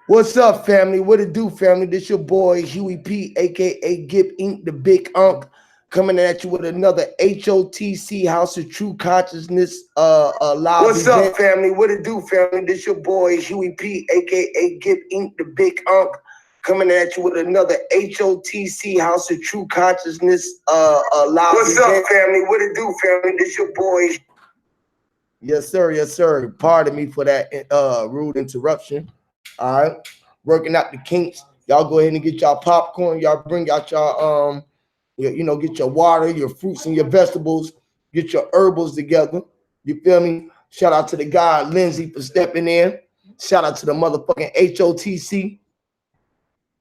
What's up, family? What it do, family? This your boy Huey P, aka Gip Inc., the Big Unk, coming at you with another HOTC House of True Consciousness live. What's up, family? What it do, family? This your boy Huey P, aka Gip Inc., the Big Unk, coming at you with another HOTC House of True Consciousness live. What's up, family? What it do, family? This your boy. Yes, sir. Yes, sir. Pardon me for that rude interruption. All right, working out the kinks. Y'all go ahead and get y'all popcorn. Y'all bring out y'all get your water, your fruits and your vegetables. Get your herbals together. You feel me? Shout out to the guy Lindsay for stepping in. Shout out to the motherfucking HOTC.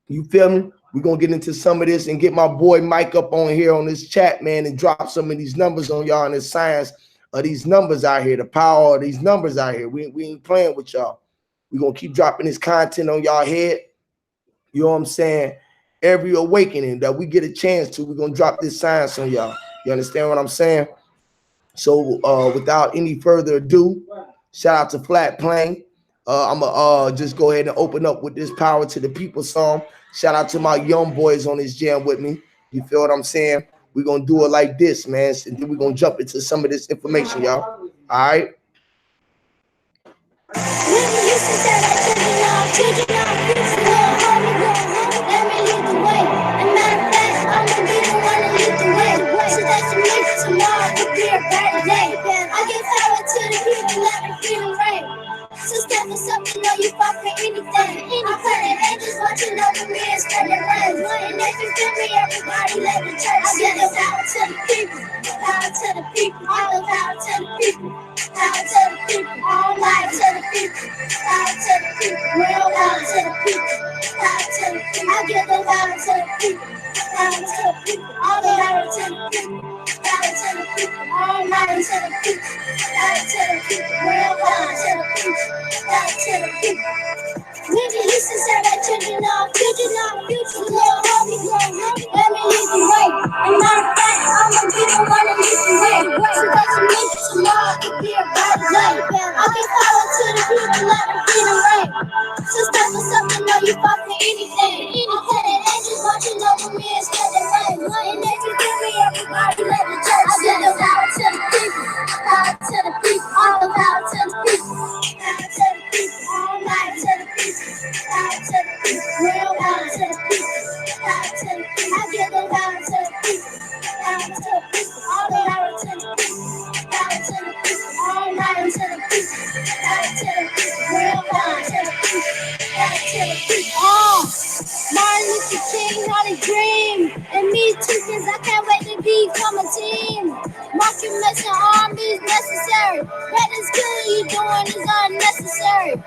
You feel me? We're gonna get into some of this and get my boy Mike up on here on this chat, man, and drop some of these numbers on y'all and the science of these numbers out here, the power of these numbers out here. We ain't playing with y'all. We're going to keep dropping this content on y'all head. You know what I'm saying? Every awakening that we get a chance to, we're going to drop this science on y'all. You understand what I'm saying? So without any further ado, shout out to Flat Plane. I'm going to just go ahead and open up with this Power to the People song. Shout out to my young boys on this jam with me. You feel what I'm saying? We're going to do it like this, man. And then we're going to jump into some of this information, y'all. All right? So step for something, know you fought for anything. I'm putting angels watching over me and spreading rain. And if you feel me, everybody let the church. I give the power to the people, power to the people, all the power to the people, power to the people, all life to the people, power to the people, real power to the people, power to the people. I give the power to the people, power to the people, all the power to the people. Power to the people, all night to the people, power to the people, real power to the people, power to the people. Maybe you should say that children are future, little homie, let me lead the way. And matter of fact, I'ma be the one to lead the way. So that you make it tomorrow, it could be a better day. I give power to the people, let them feel the rain. So step for something, know you fought for anything. I'm putting angels watching over me and spreading rain. And if you give me everybody, let the church. I give the power to the people, power to the people, all the power to the people, power to the people, all night to the people, power to the people, real power to the people, power to the people. I give the power to the people, power to the people, all the power to the people, power to the people, all night to the people, power to the people, real power to the people, power to the people. Martin Luther King had a dream, and me too, cause I can't wait to become a team. Marching mission armies necessary. That is good, you doing is unnecessary.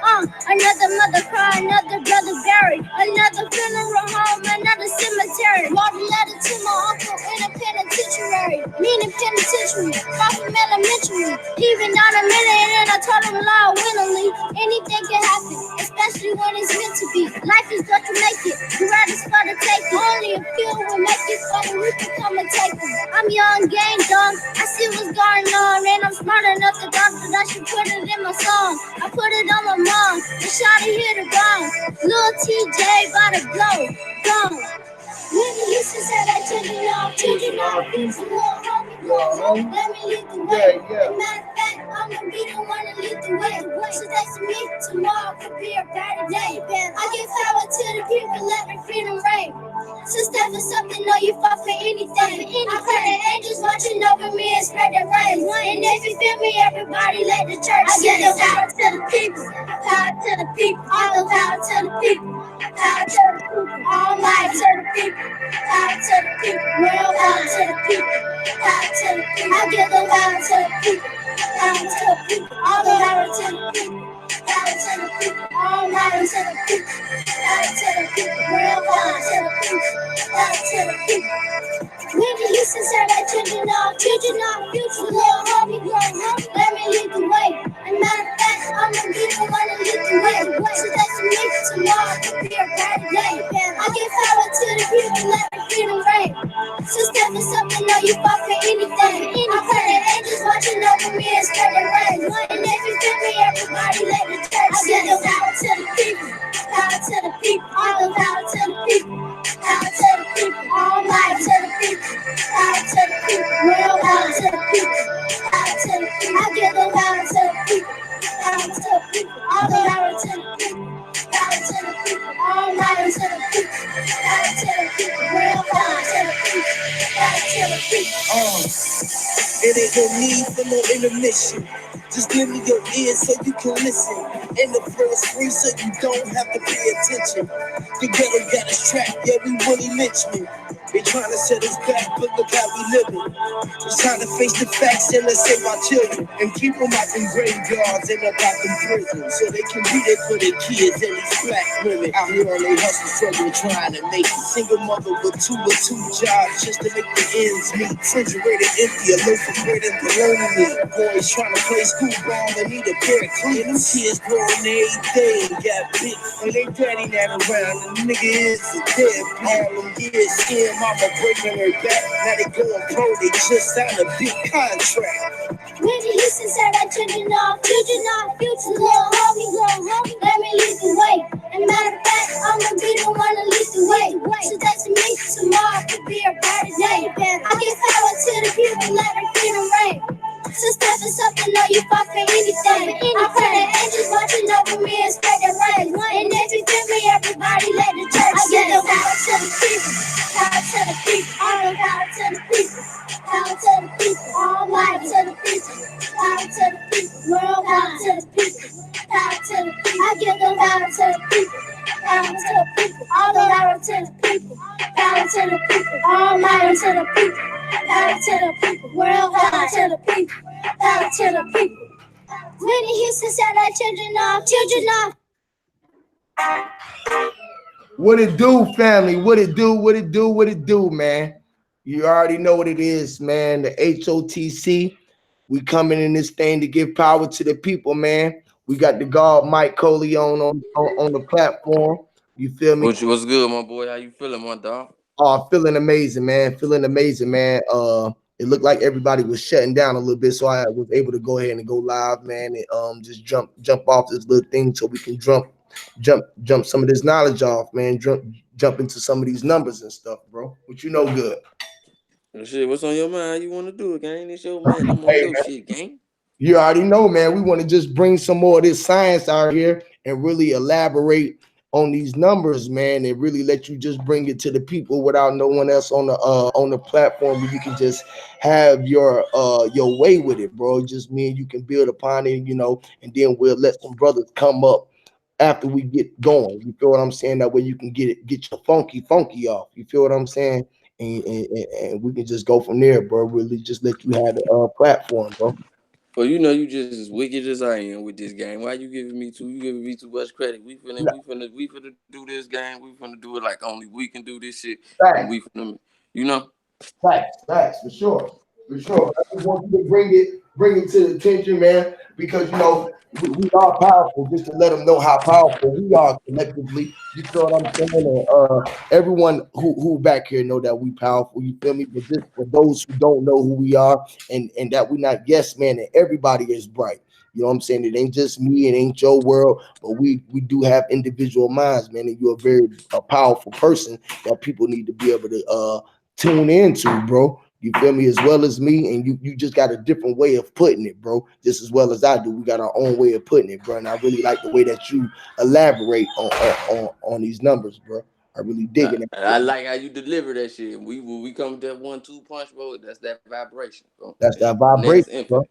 Another mother cry, another brother buried, another funeral home, another cemetery. Wrote a letter to my uncle in a penitentiary, meaning penitentiary, far from elementary. Even down a minute, and I told him lie willingly. Anything can happen, especially when it's meant to be. Life is what you make it. The right is for the taking. Only a few will make it, so we can come and take them. I'm young, gang, dumb. I see what's going on, and I'm smart enough to doubt that I should put it in my song. I put it on my mom, and shot it here to gone. Lil TJ by the glow, gone. Nigga used to say that children are future, little homie, let me lead the way. And matter of fact, I'ma be the one to lead the way. So that's me, tomorrow could be a better day. I give power to the people, let me freedom reign. So step for something, know you fought for anything. I pray the angels watching over me and spread the rain. And if you feel me, everybody let the church. I give the power to the people, power to the people, all the power to the people, power to the people, all life to the people, power to the people, real power to the people, power to the people. I give the power to the people, power to the people, all the power to the people, power to the people, all life to the people, power to the people, real power to the people, power to the people. Nigga used to say that children are future, little homie, let me lead the way. And matter of fact, I'ma be the one to lead the way. So that's me, tomorrow could be a better day. I give power to the people, let me freedom reign. So step for something, know you fought for anything. I pray the angels watching over me and spread the rain. And if you feel me, everybody let the church. I give the power to the people, power power to the people. All the power to the people. Power to the people. All might to the people. Power to the people. Real power to the people. Power to the people. I give the power to the people. Power to the people. All the power to the people. Power to the people. All might to the people. Power to the people. Real power to the people. Power to the people. It ain't no need for no intermission. Just give me your ears so you can listen. And the first free so you don't have to pay attention. The ghetto got us trapped, yeah, we really lynchmen. They trying to set us back, but look how we living. It's time to face the facts and let's save our children. And keep them out them graveyards and up out them prisons. So they can be there for their kids and these black women. Out here on their hustle struggle trying to make it. Single mother with two jobs just to make the ends meet. Refrigerator empty, a loaf of bread and bologna. Boys trying to play school ball and need a pair of clean. Them kids growing every day and got big. And they daddy not around. The nigga is a dead. All them years skin mama breaking her back. Now they going pro, they just signed a big contract. Whitney Houston said that children are future, little homie, let me lead the way. And matter of fact, I'ma be the one to lead the way. So that to me, tomorrow could be a better day. I give power to the people, let them freedom reign. So step for something, know you fought for anything. I pray the angels watching over me and spread the rain. And if you feel me, everybody let the church sing. I give the power to the people, power to the people, all the power to the people. Power to the people, all might to the people. Power to the people, world power to the people. Power to the people, I give the power to the people. Power to the people, all the power to the people. Power to the people, all might to the people. Power to the people, world power to the people. Power to the people. Whitney Houston said that children are. What it do, family? What it do? What it do? What it do, man? You already know what it is, man. The HOTC. We coming in this thing to give power to the people, man. We got the God Mike Corelone on the platform. You feel me? What's good, my boy? How you feeling, my dog? Feeling amazing, man. Feeling amazing, man. It looked like everybody was shutting down a little bit, so I was able to go ahead and go live, man, and just jump off this little thing so we can jump some of this knowledge off, man. Jump into some of these numbers and stuff, bro. What you know good. Well, shit, what's on your mind? You want to do it, gang? This your man. I'm on Hey, your man. shit, gang. You already know, man. We want to just bring some more of this science out here and really elaborate on these numbers, man, and really let you just bring it to the people without no one else on the platform where you can just have your way with it, bro. Just me and you can build upon it, you know, and then we'll let some brothers come up after we get going. You feel what I'm saying? That way you can get your funky off. You feel what I'm saying? And we can just go from there, bro. Really just let you have the platform, bro. Well, you know you just as wicked as I am with this game. Why you giving me too? You giving me too much credit. We finna do this game. We finna do it like only we can do this shit, and Facts, we finna, you know. facts, for sure, for sure. I just want you to bring it to the attention, man, because you know we are powerful. Just to let them know how powerful we are collectively. You feel what I'm saying? And, everyone who back here know that we powerful. You feel me? But just for those who don't know who we are, and that we not yes man, and everybody is bright. You know what I'm saying? It ain't just me, it ain't your world, but we do have individual minds, man. And you're a powerful person that people need to be able to tune into, bro. You feel me? As well as me, and you just got a different way of putting it, bro. Just as well as I do. We got our own way of putting it, bro. And I really like the way that you elaborate on these numbers, bro. I really dig it. I like how you deliver that shit. When we come to that 1-2 punch, bro, that's that vibration, bro. That's that And that's vibration, bro. infinite.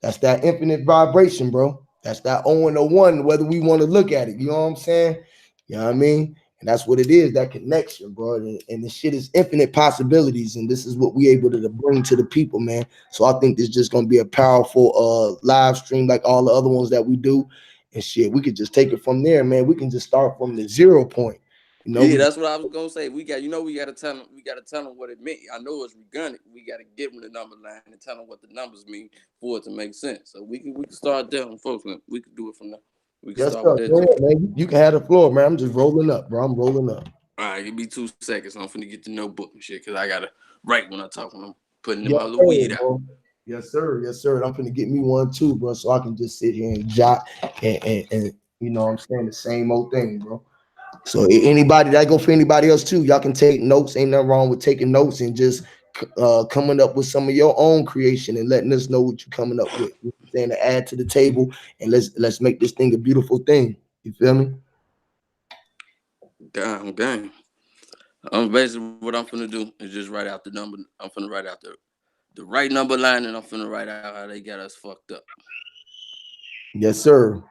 That's that infinite vibration, bro. That's that 0 and a 1, whether we want to look at it. You know what I'm saying? You know what I mean? And that's what it is, that connection, bro. And the shit is infinite possibilities. And this is what we able to bring to the people, man. So I think this is just gonna be a powerful live stream like all the other ones that we do. And shit, we could just take it from there, man. We can just start from the 0 point. You know, Yeah, that's what I was gonna say. We gotta tell them what it meant. I know it's redundant. We gotta give them the number line and tell them what the numbers mean for it to make sense. So we can start there on folks. We can do it from there. We can yes, start sir. with that Go too. ahead, man. You can have the floor, man. I'm just rolling up, bro. I'm rolling up. All right, give me 2 seconds. I'm finna get the notebook and shit because I gotta write when I talk when I'm putting Yes, my little sir, weed out. bro. Yes, sir. Yes, sir. I'm gonna get me one too, bro, so I can just sit here and jot and you know what I'm saying, the same old thing, bro. So anybody that go for anybody else too, y'all can take notes. Ain't nothing wrong with taking notes and just coming up with some of your own creation and letting us know what you're coming up with. You know what I'm saying, to add to the table, and let's make this thing a beautiful thing. You feel me? Gang. Basically what I'm finna do is just write out the number. I'm finna write out the right number line, and I'm finna write out how they got us fucked up. Yes, sir.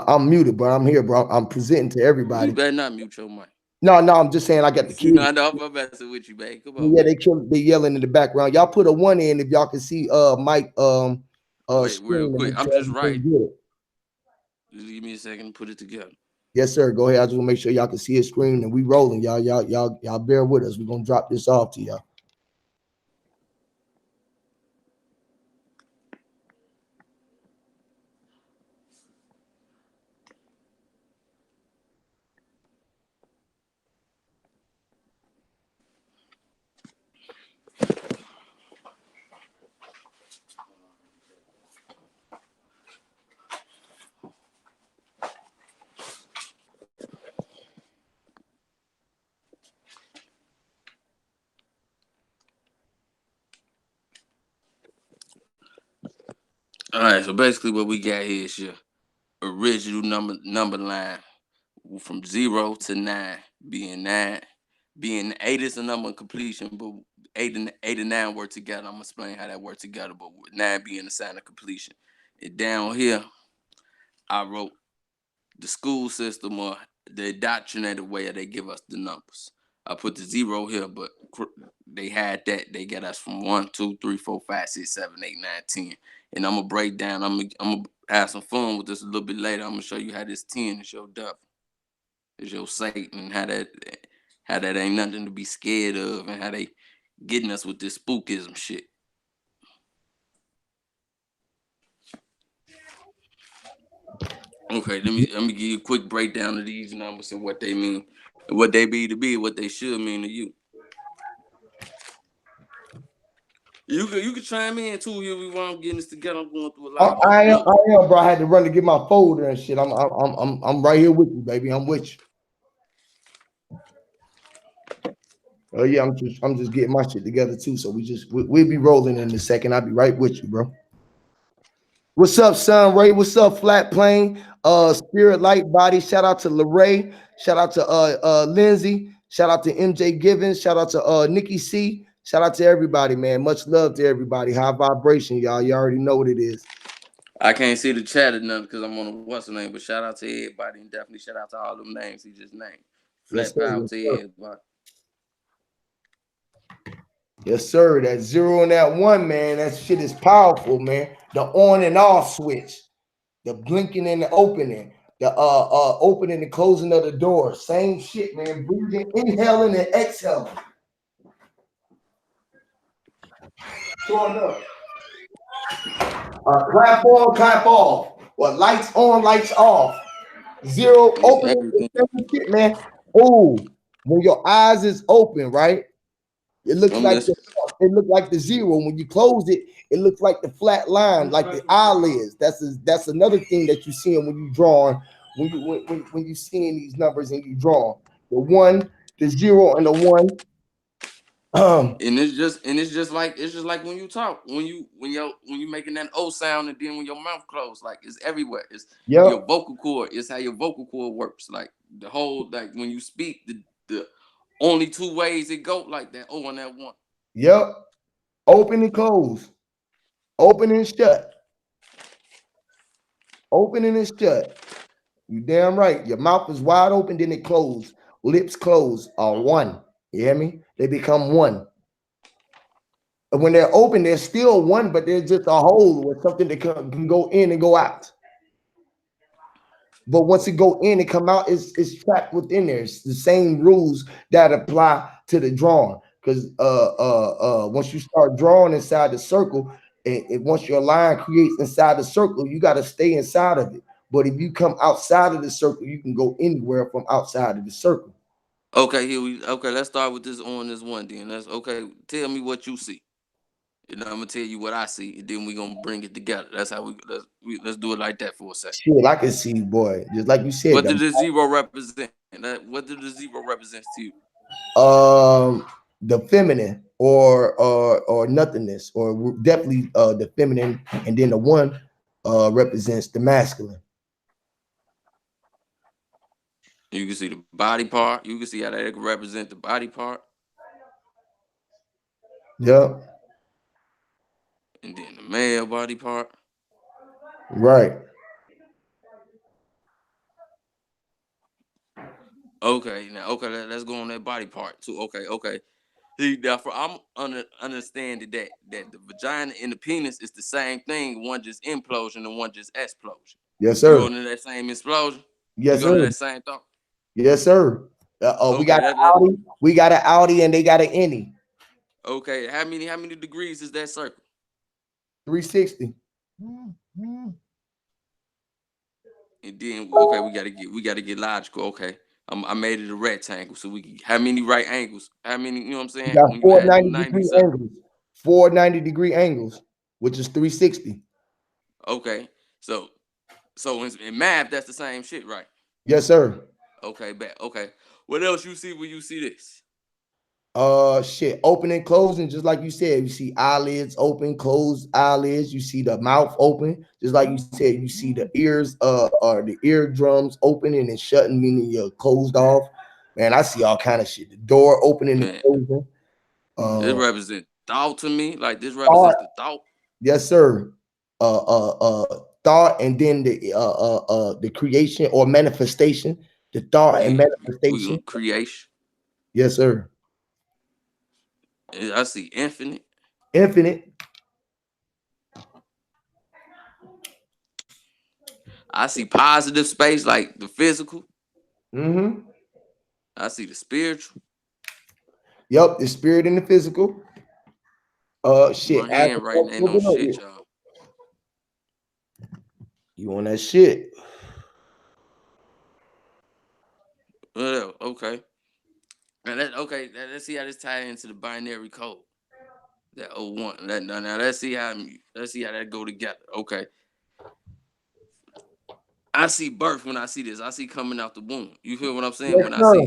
I'm muted, but I'm here, bro. I'm presenting to You everybody. better not mute your mic. No, I'm just saying I got the You know, kids. I know I'm messing with you, man. Come on, Yeah, man. they yelling in the background. Y'all put a one in if y'all can see Mike Wait, real screen and quick. make I'm sure just everything writing. good. Just give me a second to put it together. Yes, sir. Go ahead. I just want to make sure y'all can see his screen and we rolling. Y'all bear with us. We're gonna drop this off to y'all. All right, so basically what we got here is your original number line from 0 to 9, being 8 is a number of completion, but 8 and 9 work together. I'm gonna explain how that work together, but with 9 being the sign of completion. And down here, I wrote the school system or the indoctrinated way they give us the numbers. I put the 0 here, but they had that. They got us from 1, 2, 3, 4, 5, 6, 7, 8, 9, 10. And I'm gonna break down. I'm gonna have some fun with this a little bit later. I'm gonna show you how this 10 is your devil, is your Satan, how that ain't nothing to be scared of, and how they getting us with this spookism shit. Okay, let me give you a quick breakdown of these numbers and what they mean, and what they be to be, what they should mean to you. You can chime in too here. We want getting this together. I'm going through a lot of I am, notes. I am, bro. I had to run to get my folder and shit. I'm right here with you, baby. I'm with you. Oh yeah, I'm just getting my shit together too. So we'll be rolling in a second. I'll be right with you, bro. What's up, son Ray? What's up, Flat Plane? Spirit Light Body. Shout out to Lorray. Shout out to Lindsay. Shout out to MJ Givens. Shout out to Nikki C. Shout out to everybody, man. Much love to everybody. High vibration, y'all. You already know what it is. I can't see the chat or nothing because I'm on a what's the name, but shout out to everybody and definitely shout out to all them names he just named. Yes, Flat sir. power Yes, to sir. everybody. Yes, sir. That 0 and that 1, man. That shit is powerful, man. The on and off switch, the blinking and the opening, the opening and closing of the door. Same shit, man. Breathing, inhaling and exhaling. Showing up. Clap on, clap off. Well, lights on, lights off. 0 It's opening, everything. same shit, man. Oh, when your eyes is open, right? It looks I'm like listening. the 0. When you close it, it looks like the flat line, like the eyelids. That's another thing that you're seeing when you drawing, when you seeing these numbers and you draw the 1, the 0, and the 1. And it's just like when you talk, when you making that O sound, and then when your mouth closed, like it's everywhere. It's your Yep, vocal cord. It's how your vocal cord works. Like the whole, like when you speak, the only two ways it go, like that O and that 1. yep. Open and close. Open and shut. Opening and shut. You damn right. Your mouth is wide open, then it closed. Lips closed are one. You hear me? They become one. And when they're open, they're still one, but there's just a hole where something that can go in and go out. But once it go in and come out, it's trapped within there. It's the same rules that apply to the drawing. Because once you start drawing inside the circle, and once your line creates inside the circle, you got to stay inside of it. But if you come outside of the circle, you can go anywhere from outside of the circle. Okay. Let's start with this on this 1. Then let's okay. Tell me what you see, and I'm gonna tell you what I see, and then we gonna bring it together. That's how let's do it like that for a second. Shit, I can see, boy. Just like you said, What did the 0 represent? And that, what did the zero represent to you? The feminine or nothingness, or definitely the feminine, and then the one represents the masculine. You can see the body part. You can see how that represent the body part. Yep. And then the male body part. Right. Okay, now let's go on that body part too. Okay. See, therefore, I'm understanding that the vagina and the penis is the same thing. One just implosion and one just explosion. Yes, You sir. go into that same explosion. You Yes, go to sir. that same thought. Yes, sir. We Okay, got an Audi. We got an Audi, and they got an Indy. okay. How many degrees is that circle? 360. And then okay, we gotta get logical. Okay, I made it a rectangle, so we can, how many right angles? How many? You know what I'm We saying? got When you four add 90 90 degree something. angles. 490-degree angles, which is 360. Okay, so in math, that's the same shit, right? Yes, sir. Okay, bet. Okay, what else you see when you see this? Shit, open and closing, just like you said. You see eyelids open, closed eyelids. You see the mouth open, just like you said. You see the ears, or the eardrums opening and shutting, meaning you're closed off. Man, I see all kind of shit. The door opening and Man, closing. this Uh, represents thought to me. Like this thought, represents the thought. yes, sir. Thought, and then the creation or manifestation. The thought and Yeah, we manifestation. gonna creation. Yes, sir. I see infinite. Infinite. I see positive space, like the physical. Mm-hmm. I see the spiritual. Yep, the spirit and the physical. Shit. My handwriting ain't no shit, y'all. You on that shit? Well, okay. And let's see how this ties into the binary code. That 01. Now let's see how that go together. Okay. I see birth when I see this. I see coming out the womb. You feel what I'm saying? Yes, When sir.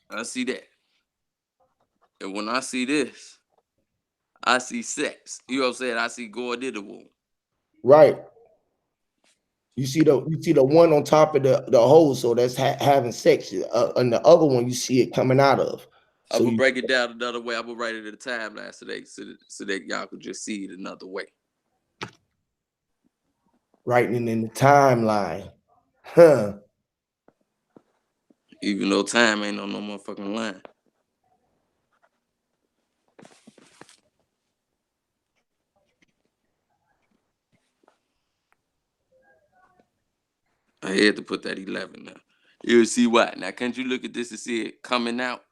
I see that. And when I see this, I see sex. You know what I'm saying? I see going in the womb. Right. You see the one on top of the hole, so that's having sex. And the other one you see it coming out of. I'm So gonna you break it down another way. I'm gonna write it at a timeline today so that y'all could just see it another way. writing it in the timeline, huh? Even though time ain't on no motherfucking line. I had to put that 11 now. You'll see why. Now, can't you look at this and see it coming out,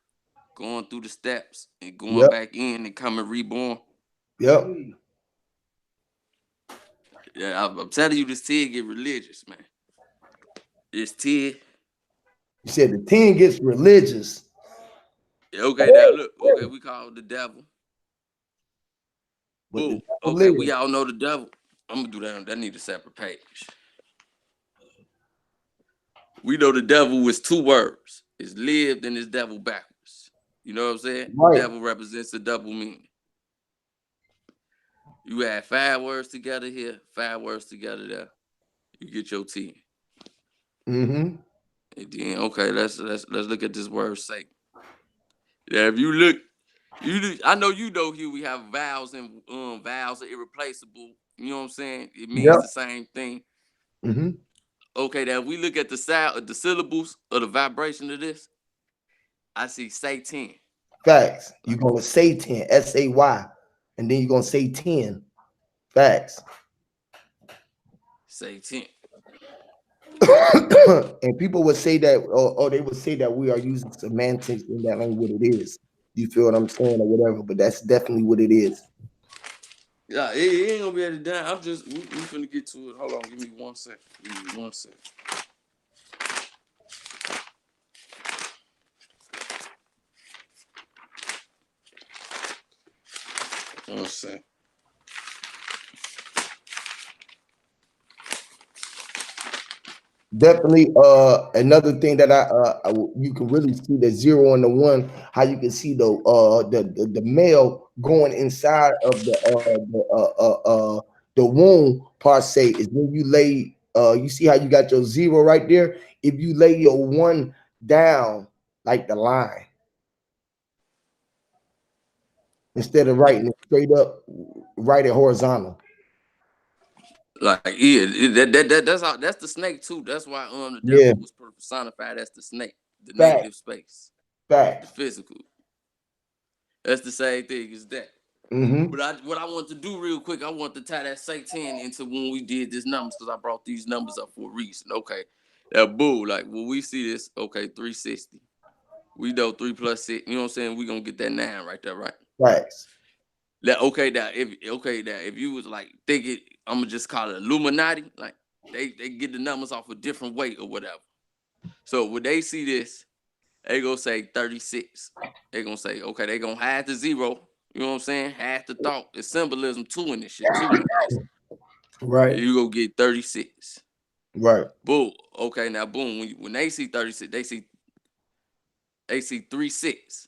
going through the steps, and going Yep. back in and coming reborn? Yep. Yeah, I'm telling you, this Ted get religious, man. This Ted. You said the 10 gets religious. Yeah, okay, now look. Okay, we call it the devil. But the Boom. devil Okay, lives. we all know the devil. I'm gonna do that. That need a separate page. We know the devil was two words. It's lived and it's devil backwards. You know what I'm saying? Right. Devil represents a double meaning. You add 5 words together here, 5 words together there. You get your 10. Mm-hmm. And then okay, let's look at this word sake. Yeah, if you look, I know you know here we have vowels and vowels are irreplaceable. You know what I'm saying? It means Yep. the same thing. Mm-hmm. Okay, now if we look at the sound, the syllables or the vibration of this, I see say 10. Facts. You're gonna say 10, SAY, and then you're gonna say 10. Facts. Say 10. And people would say that, or they would say that we are using semantics and that ain't what it is. You feel what I'm saying, or whatever? But that's definitely what it is. Yeah, it ain't gonna be able to die. I'm just we finna get to it. Hold on, give me 1 second. Give me 1 second. 1 second. Definitely. Another thing that you can really see the 0 and the 1. How you can see the male going inside of the womb per se is when you lay. You see how you got your 0 right there. If you lay your 1 down like the line instead of writing it straight up, write it horizontal. Like yeah, that's the snake too. That's why the Yeah, devil was personified as the snake, the fact, negative space, the fact. physical. That's the same thing as that. Mm-hmm. But what I want to do real quick, I want to tie that Satan into when we did this numbers because I brought these numbers up for a reason. Okay, that bull. Like when we see this, okay, 360. We know 3 plus 6. You know what I'm saying? We gonna get that 9 right there, right? Facts. That if you was like thinking, I'm gonna just call it Illuminati. Like they get the numbers off a different way or whatever. So when they see this, they gonna say 36. They gonna say, okay, they gonna hide the 0. You know what I'm saying? Hide the thought. There's symbolism too in this shit too in this. Right. You go get 36. Right. Boom. Okay, now boom. When they see 36, they see 3 6,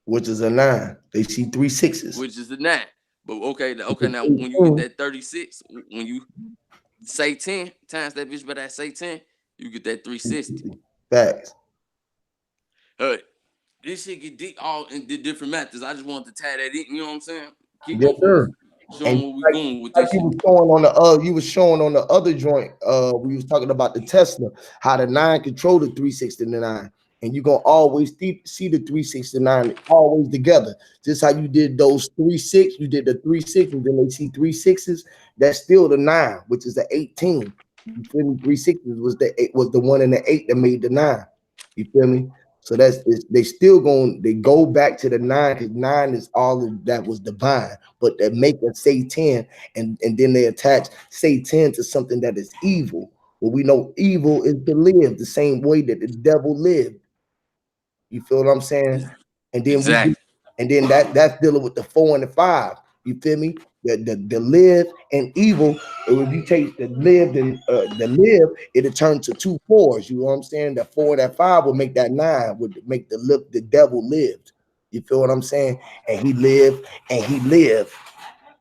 Which is a 9. They see 3 6s. which is the 9. But okay, now when you get 18. that 36, when you say 10 times that bitch by that say 10, you get that 360. Facts. This shit get deep all in the different methods. I just wanted to tie that in, you know what I'm saying? Keep Yes, on sir. showing And where we like, going with like this you shit. was showing on the you was showing on the other joint, we was talking about the Tesla, how the 9 control the 369. And you're gonna always see the 369 always together. Just how you did those 3 6, you did the 3 6, and then they see 3 6s. That's still the 9, which is the 18. You feel me? 3 6s was the 8, was the 1 and the 8 that made the 9. You feel me? So they still going, they go back to the 9 because 9 is all that was divine, but they make us say 10, and then they attach say 10 to something that is evil. Well, we know evil is to live the same way that the devil lived. You feel what I'm saying? And then we do, Exactly. and then that's dealing with the 4 and the 5. You feel me? The live and evil. If you take the live, it'll turn to 2 4s. You know what I'm saying? That 4 and that 5 will make that 9. Would make the devil lived. You feel what I'm saying? And he lived and he lived.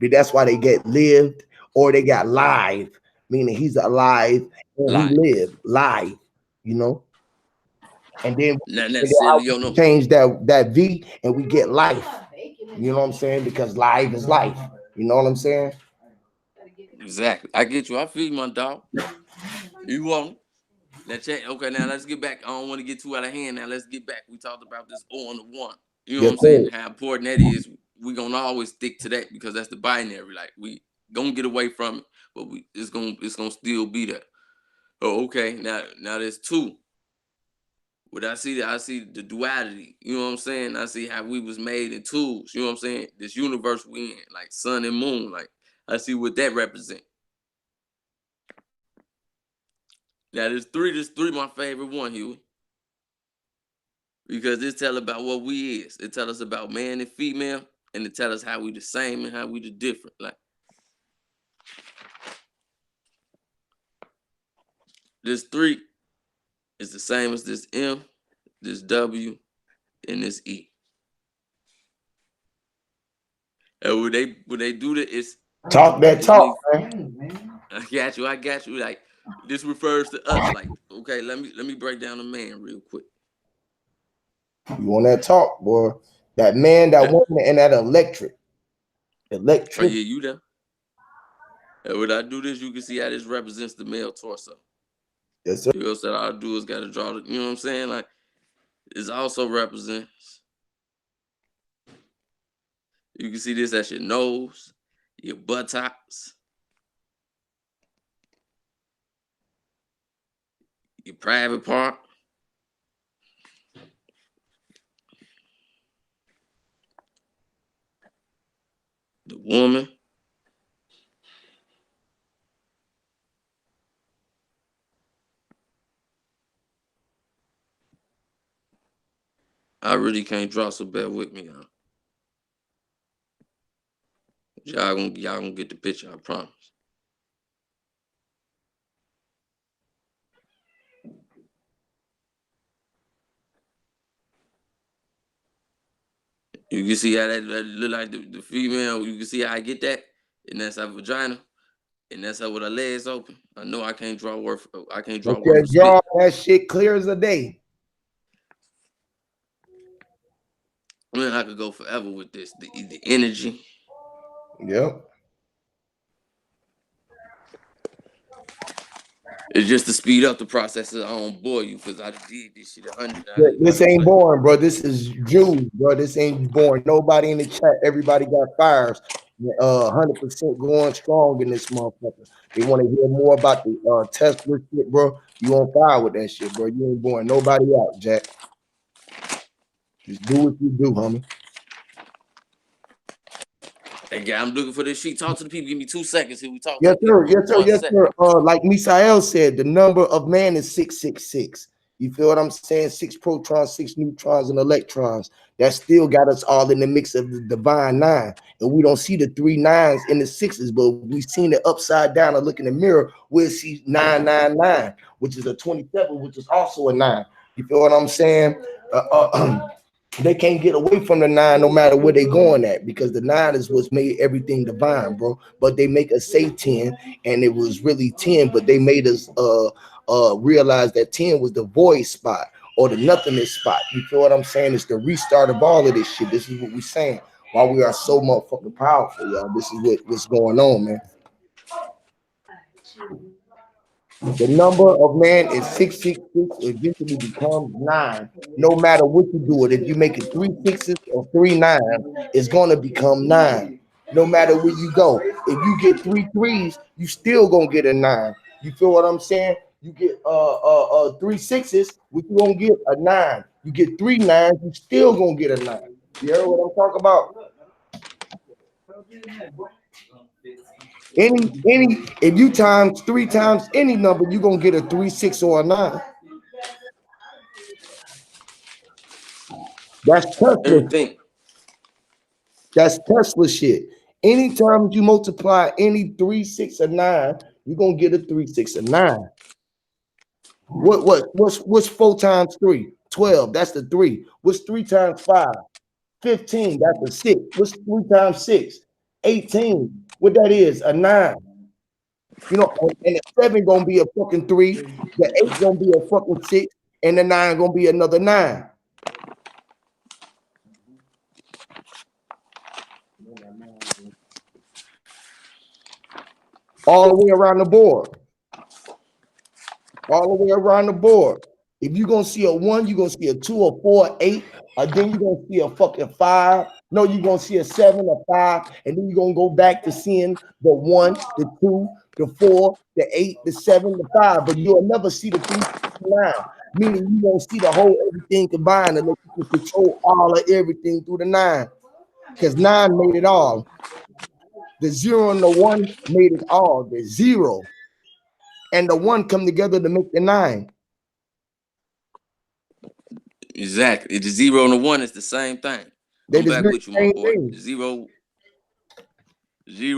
That's why they get lived or they got live, meaning he's alive and he Life. lived live. You know. And then Not we figure out necessarily we on can them. change that V and we get life. You know what I'm saying? Because life is life. You know what I'm saying? Exactly. I get you. I feel you, my dog. You want? Let's check. Okay, now let's get back. I don't want to get too out of hand. Now let's get back. We talked about this 0 and the 1. You know what Yes, I'm saying? sir. How important that is. We gonna always stick to that because that's the binary. Like we gonna get away from it, but it's gonna still be there. Oh, okay. Now there's 2. What I see the duality. You know what I'm saying? I see how we was made in tools. You know what I'm saying? This universe we in, like sun and moon. Like I see what that represent. Now there's 3. There's 3 my favorite one, Huey, because it tell about what we is. It tell us about man and female, and it tell us how we the same and how we the different. Like this 3 is the same as this M, this W, and this E. And when they do that, it's Talk I that just talk, need. man. I got you. I got you. Like this refers to us. Like okay, let me break down the man real quick. You want that talk, boy? That man, that Yeah. woman, and that electric, Oh electric. yeah, you there? And when I do this, you can see how this represents the male torso. Yes, sir. You know what I'm saying? All I do is gotta draw the. You know what I'm saying? Like this also represents. You can see this as your nose, your buttocks, your private part, the woman. I really can't draw, so bear with me. Y'all gonna get the picture. I promise. You can see how that look like the female. You can see how I get that, and that's her vagina, and that's her with her legs open. I know I can't draw worth. I can't draw But worth your of spit. jaw, that shit clear as a day. Man, I could go forever with this. The energy. Yep. It's just to speed up the process. I don't bore you because I did this shit 100. This ain't boring, bro. This is June, bro. This ain't boring. Nobody in the chat. Everybody got fires. 100% going strong in this motherfucker. They want to hear more about the Tesla shit, bro. You on fire with that shit, bro. You ain't boring nobody out, Jack. Just do what you do, homie. Hey, guy, I'm looking for this sheet. Talk to the people. Give me 2 seconds here. We talk Yes, to the people. sir. Yes, sir. 1 Yes, second. sir. Like Misael said, the number of man is 666. You feel what I'm saying? 6 protons, 6 neutrons, and electrons. That still got us all in the mix of the divine 9. And we don't see the 3 9s in the 6s, but we seen it upside down and look in the mirror, we'll see 999, which is a 27, which is also a 9. You feel what I'm saying? They can't get away from the 9 no matter where they going at, because the 9 is what's made everything divine, bro. But they make us say 10, and it was really 10, but they made us realize that 10 was the void spot or the nothingness spot. You feel what I'm saying? It's the restart of all of this shit. This is what we're saying. Why we are so motherfucking powerful, y'all. This is what's going on, man. The number of man is 666. Eventually becomes 9. No matter what you do it, if you make it 3 6s or 3 9s, it's gonna become 9. No matter where you go, if you get 3 3s, you still gonna get a 9. You feel what I'm saying? You get 3 6s, what you gonna get a 9. You get 3 9s, you still gonna get a 9. You heard what I'm talking about? If you times 3 times any number, you're gonna get a 3 6 or a 9. That's Tesla. Everything. That's Tesla shit. Anytime you multiply any 3 6 or 9, you're gonna get a 3 6 or 9. What's 4 times 3? 12. That's the 3. What's 3 times 5? 15. That's a 6. What's 3 times 6? 18. What that is? A 9. You know, and the 7 gonna be a fucking 3, the 8 gonna be a fucking 6, and the 9 gonna be another 9. All the way around the board. All the way around the board. If you're gonna see a 1, you're gonna see a 2, a 4, 8, then you're gonna see a fucking 5. No, you're gonna see a 7, a 5, and then you're gonna go back to seeing the 1, the 2, the 4, the 8, the 7, the 5, but you'll never see the 3, 9. Meaning you won't see the whole everything combined and you can control all of everything through the 9. Because 9 made it all. The 0 and the 1 made it all. The 0 and the 1 come together to make the 9. Exactly. The 0 and the 1 is the same thing. I'm back with you, my boy. 0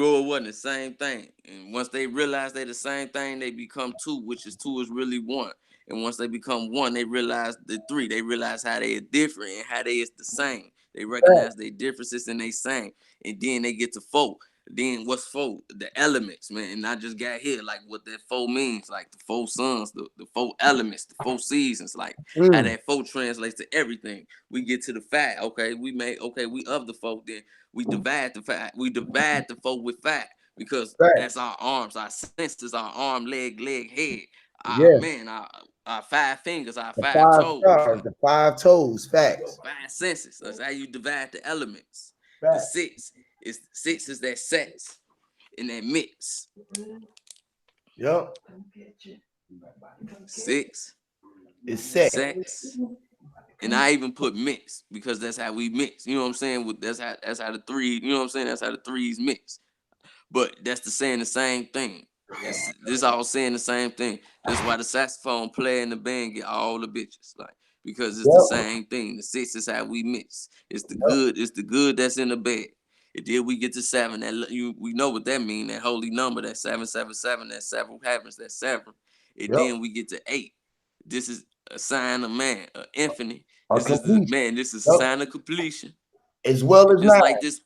or 1, the same thing. And once they realize they're the same thing, they become 2, which is 2 is really 1. And once they become 1, they realize the 3. They realize how they are different and how they is the same. They recognize their differences and they same. And then they get to 4. Then what's 4? The elements, man. And I just got here, like what that 4 means, like the 4 suns, the 4 elements, the 4 seasons, like how that 4 translates to everything. We get to the 5. Okay, we of the 4, then we divide the 5. We divide the 4 with 5 because that's our arms, our senses, our arm, leg, head. Our 5 fingers, our 5 toes. Stars, the 5 toes, facts. 5 senses. That's how you divide the elements. Facts. The 6 is that sets in that mix. Yep. 6 is sex. And I even put mix because that's how we mix. You know what I'm saying? That's how the 3. You know what I'm saying? That's how the 3s mix. But that's saying the same thing. This all saying the same thing. That's why the saxophone player in the band get all the bitches, like, because it's the same thing. The 6 is how we mix. It's the good. It's the good that's in the bed. And then we get to 7. We know what that means. That holy number. That 777. That 7 happens. That 7. And then we get to 8. This is a sign of man, infinite. This is a sign of completion. as well as Just 9. like this.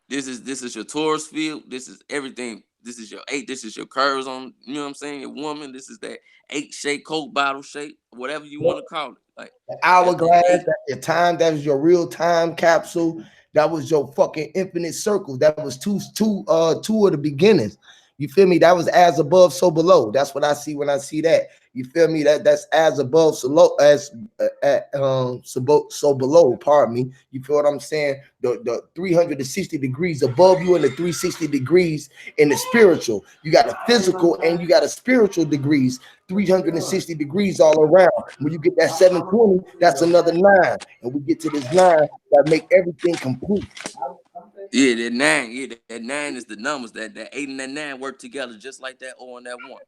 This is your Taurus field. This is everything. This is your 8. This is your curves on. You know what I'm saying? Your woman. This is that 8 shape, Coke bottle shape, whatever you want to call it. Like The that's that hourglass, 8. that's your time, that was your real time capsule. That was your fucking infinite circle. That was two of the beginnings. You feel me? That was as above, so below. That's what I see when I see that. You feel me? That's as above, so low, as so below. Pardon me. You feel what I'm saying? The 360 degrees above you and the 360 degrees in the spiritual. You got a physical and you got a spiritual degrees. 360 degrees all around. When you get that 720, that's another 9. And we get to this 9 that make everything complete. Yeah, that 9. Yeah, that 9 is the numbers. That 8 and that 9 work together just like that O and that 1.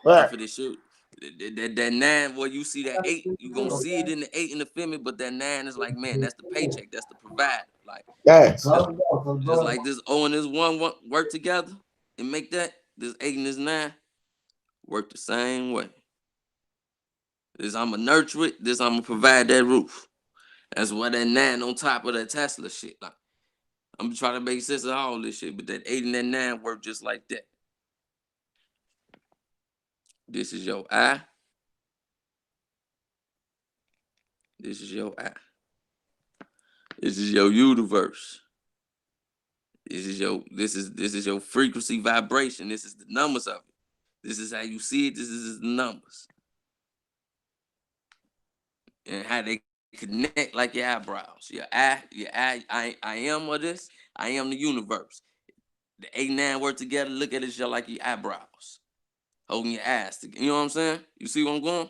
Right. For this shit. That 9, where you see that 8, you gonna see it in the 8 in the feminine, but that 9 is like, man, that's the paycheck, that's the provider. Like Yes. just like this O and this 1 work together and make that this 8 and this 9 work the same way. This I'ma nurture it, this I'ma provide that roof. That's why that 9 on top of that Tesla shit. Like I'm trying to make sense of all this shit, but that 8 and that 9 work just like that. This is your I. This is your I. This is your universe. This is your frequency vibration. This is the numbers of it. This is how you see it. This is the numbers. And how they connect like your eyebrows. I am of this. I am the universe. The 8 and 9 work together. Look at it just like your eyebrows. Holding your eyes together. You know what I'm saying? You see where I'm going?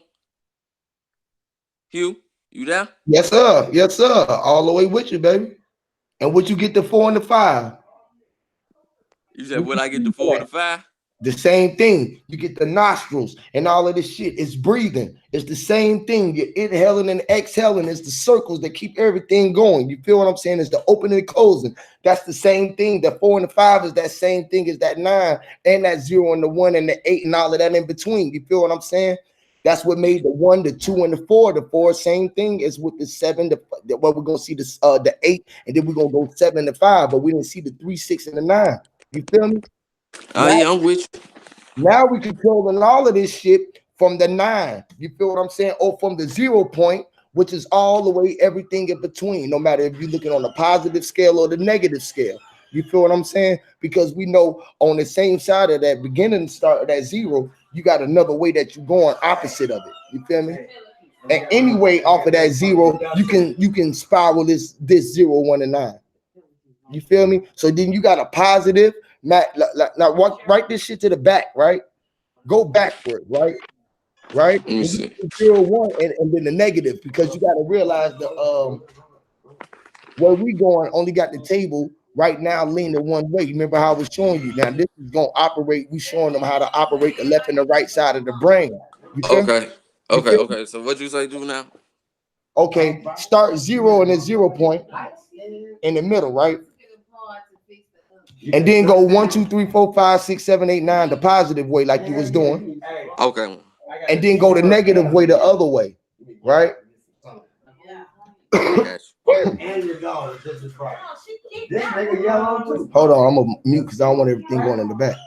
Hugh, you there? Yes, sir. Yes, sir. All the way with you, baby. And what you get the 4 and the 5? You said, would I get the 4 or the 5? The same thing. You get the nostrils and all of this shit. It's breathing. It's the same thing. You're inhaling and exhaling. It's the circles that keep everything going. You feel what I'm saying? It's the opening and closing. That's the same thing. The 4 and the 5 is that same thing as that 9 and that 0 and the 1 and the 8 and all of that in between. You feel what I'm saying? That's what made the 1, the 2, and the 4. The 4, same thing as with the 7. What we're gonna see the 8, and then we're gonna go 7 and the 5, but we didn't see the 3, 6, and the 9. You feel me? Oh, yeah, I'm with you. Now we controlling all of this shit from the 9. You feel what I'm saying? Or from the 0 point, which is all the way everything in between, no matter if you're looking on the positive scale or the negative scale. You feel what I'm saying? Because we know on the same side of that beginning start of that 0, you got another way that you're going opposite of it. You feel me? And anyway, off of that 0, you can spiral this 0, 1, and 9. You feel me? So then you got a positive. Now write this shit to the back, right? Go backward, right? Right? Let me And see. 0, 1, and then the negative, because you got to realize the where we going only got the table right now leaning one way. You remember how I was showing you? Now this is gonna operate. We showing them how to operate the left and the right side of the brain. You feel me? Okay. You feel me? Okay. So what you say do now? Okay, start 0 and then 0 point in the middle, right? And then go 1, 2, 3, 4, 5, 6, 7, 8, 9 the positive way, like you was doing. Okay. And then go the negative way the other way, right? Got you. Hold on, I'm gonna mute because I don't want everything going in the back.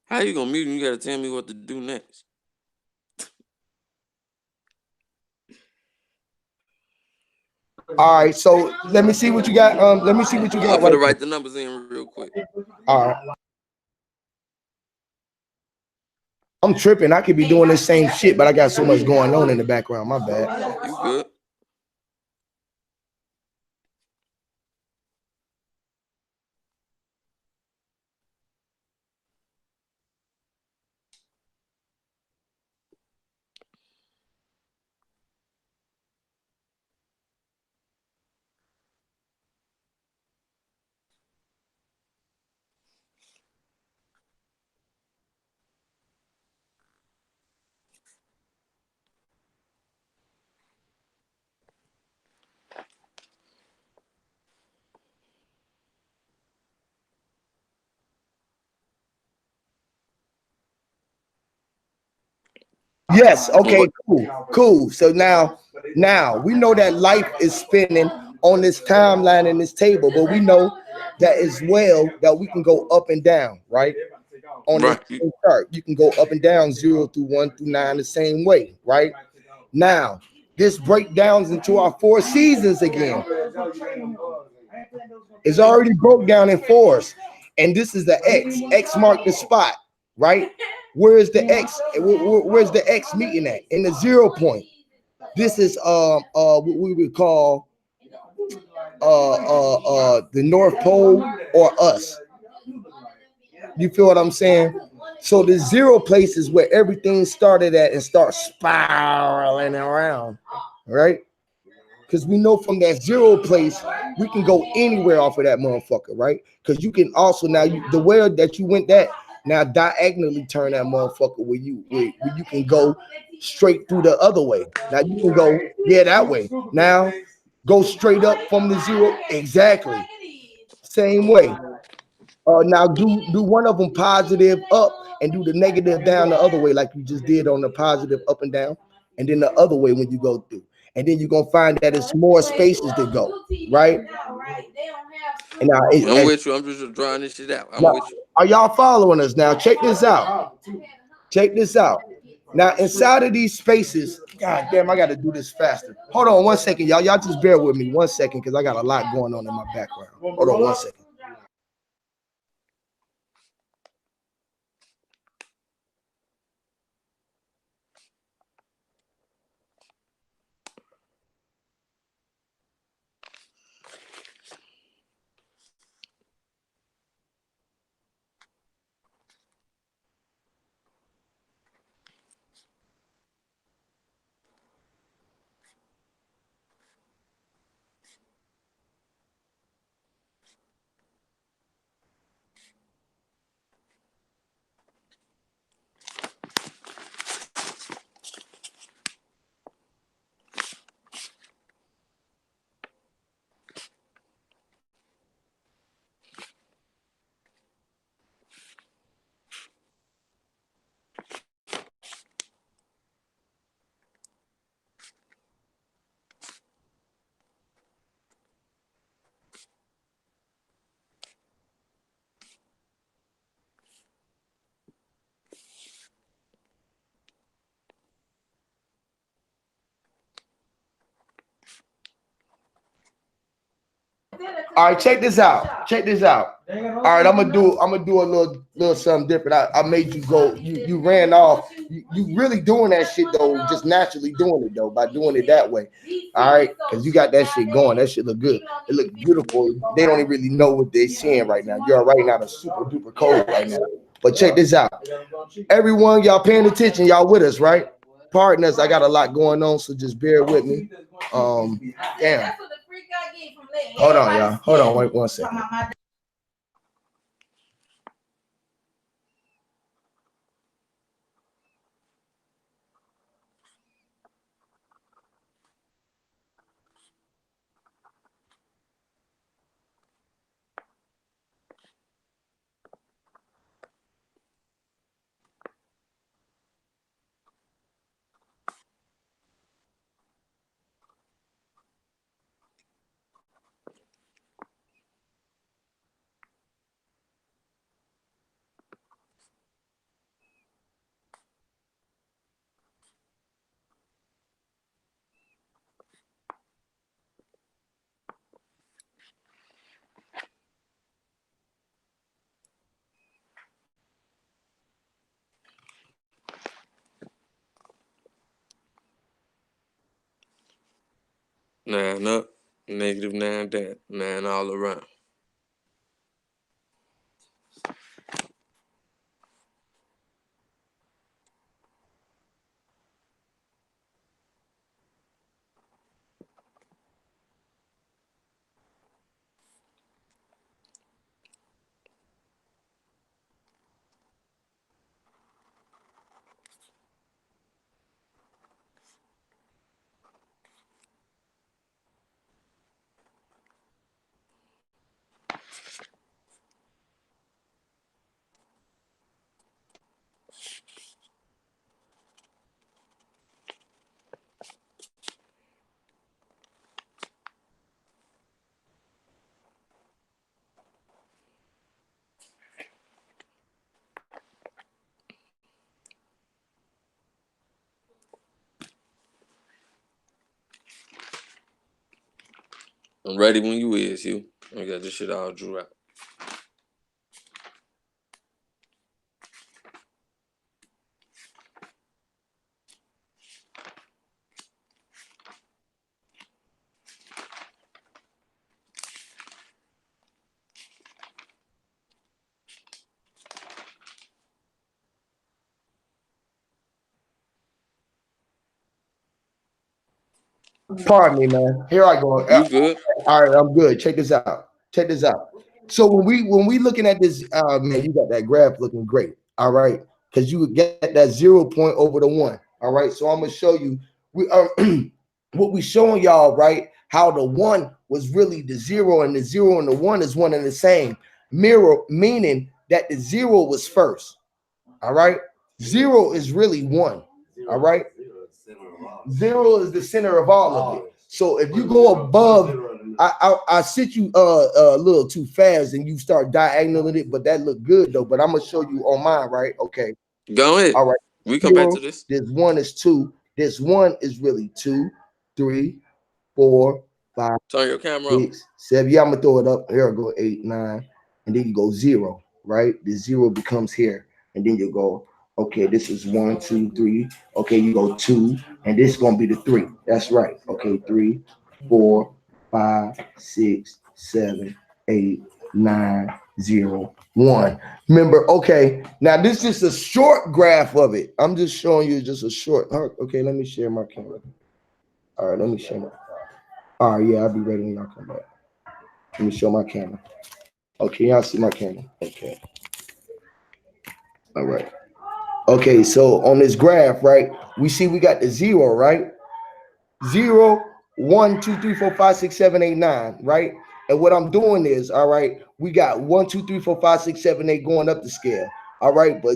How you gonna mute? You gotta tell me what to do next. All right, so let me see what you got. Let me see what you got. I'm gonna write the numbers in real quick. All right. I'm tripping. I could be doing the same shit, but I got so much going on in the background. My bad. You good? Yes. Okay. What? Cool. So now we know that life is spinning on this timeline in this table, but we know that as well that we can go up and down, right? On this Right. chart, you can go up and down 0 through 1 through 9 the same way, right? Now this breakdowns into our 4 seasons again. It's already broke down in fours, and this is the X. X marked the spot, right? Where's the X? Where's the X meeting at? In the 0 point. This is what we would call the North Pole or us. You feel what I'm saying? So the 0 place is where everything started at and starts spiraling around, right? Because we know from that 0 place, we can go anywhere off of that motherfucker, right? Because you can also now the way that you went that now diagonally turn that motherfucker where you can go straight through the other way. Now you can go that way. Now go straight up from the 0 exactly same way. Now do one of them positive up and do the negative down the other way like you just did on the positive up and down, and then the other way when you go through. And then you're gonna find that it's more spaces to go, right? And now, I'm with you. I'm just drawing this shit out. I'm now, with you. are y'all following us now? Check this out. Check this out. Now, inside of these spaces, god damn, I gotta do this faster. Hold on 1 second, y'all. Y'all just bear with me 1 second because I got a lot going on in my background. Hold on 1 second. All right, check this out. Check this out. All right, I'm gonna do a little something different. I made you go. You ran off. You really doing that shit though, just naturally doing it though by doing it that way. All right, because you got that shit going. That shit look good. It look beautiful. They don't even really know what they're seeing right now. You're right now the super duper cold right now. But check this out. Everyone, y'all paying attention. Y'all with us, right? Pardon us. I got a lot going on, so just bear with me. Damn. Hold on, y'all. Hold on, wait 1 second. Nine up, negative 9 down, 9 all around. I'm ready when you is, you. I got this shit all drew out. Pardon me, man. Here I go. You good? All right, I'm good. Check this out. Check this out. So when we looking at this, man, you got that graph looking great. All right, because you get that 0 point over the 1. All right, so I'm gonna show you we are what we showing y'all, right? How the 1 was really the 0, and the 0 and the 1 is one and the same. Mirror, meaning that the 0 was first. All right, 0 is really 1. All right, 0 is the center of all of it. So if you go above, I sit you a little too fast and you start diagonaling it, but that look good though. But I'm gonna show you on mine, right? Okay. Go ahead. All right. We come back to this. This 1 is 2. This 1 is really 2, 3, 4, 5. Turn your camera 6, 7. Yeah, I'm gonna throw it up. Here I go 8, 9, and then you go 0, right? The 0 becomes here, and then you go. Okay, this is 1, 2, 3. Okay, you go 2, and this is gonna be the 3. That's right. Okay, 3, 4, 5, 6, 7, 8, 9, 0, 1. Remember, okay, now this is a short graph of it. I'm just showing you just a short. Okay, let me share my camera. All right, let me share my. All right, yeah, I'll be ready when y'all come back. Let me show my camera. Okay, y'all see my camera. Okay. All right. Okay, so on this graph, right, we see we got the 0, right? 0, 1, 2, 3, 4, 5, 6, 7, 8, 9, right? And what I'm doing is, all right, we got 1, 2, 3, 4, 5, 6, 7, 8 going up the scale. All right, but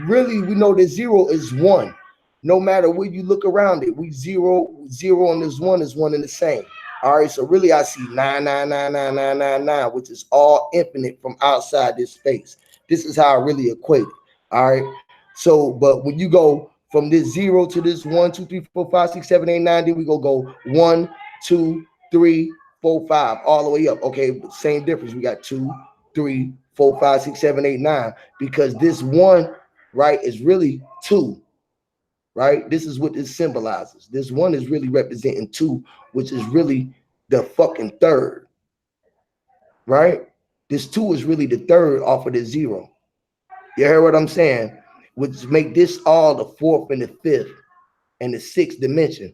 really we know that 0 is 1. No matter where you look around it, we 0, 0 and this 1 is one and the same. All right, so really I see 9, 9, 9, 9, 9, 9, 9, which is all infinite from outside this space. This is how I really equate it. All right. So, but when you go from this 0 to this 1, 2, 3, 4, 5, 6, 7, 8, 9, then we go 1, 2, 3, 4, 5, all the way up. Okay, same difference. We got 2, 3, 4, 5, 6, 7, 8, 9, because this 1, right, is really 2. Right? This is what this symbolizes. This 1 is really representing 2, which is really the fucking third. Right? This 2 is really the third off of the 0. You hear what I'm saying? Which make this all the 4th and the 5th and the 6th dimension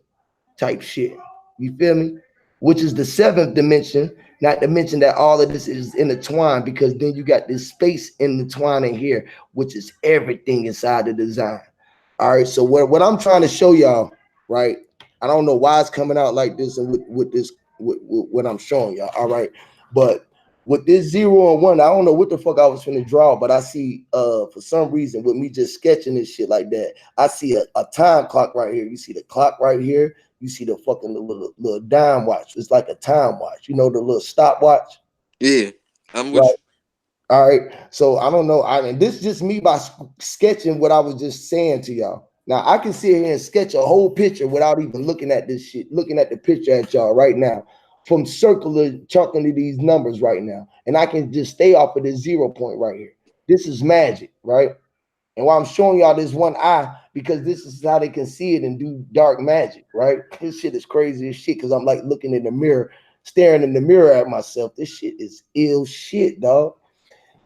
type shit. You feel me? Which is the 7th dimension, not to mention that all of this is intertwined, because then you got this space intertwining here, which is everything inside the design. All right, so what I'm trying to show y'all, right? I don't know why it's coming out like this and with what I'm showing y'all. All right, but with this 0 and 1, I don't know what the fuck I was finna draw, but I see for some reason with me just sketching this shit like that, I see a time clock right here. You see the clock right here. You see the fucking little dime watch. It's like a time watch. You know, the little stopwatch. Yeah, I'm with right. you. All right. So I don't know. I mean, this is just me by sketching what I was just saying to y'all. Now I can sit here and sketch a whole picture without even looking at this shit, looking at the picture at y'all right now, from circling, chunking to these numbers right now. And I can just stay off of this 0 point right here. This is magic, right? And why I'm showing y'all this one eye, because this is how they can see it and do dark magic, right? This shit is crazy as shit, because I'm like looking in the mirror, staring in the mirror at myself. This shit is ill shit, dog.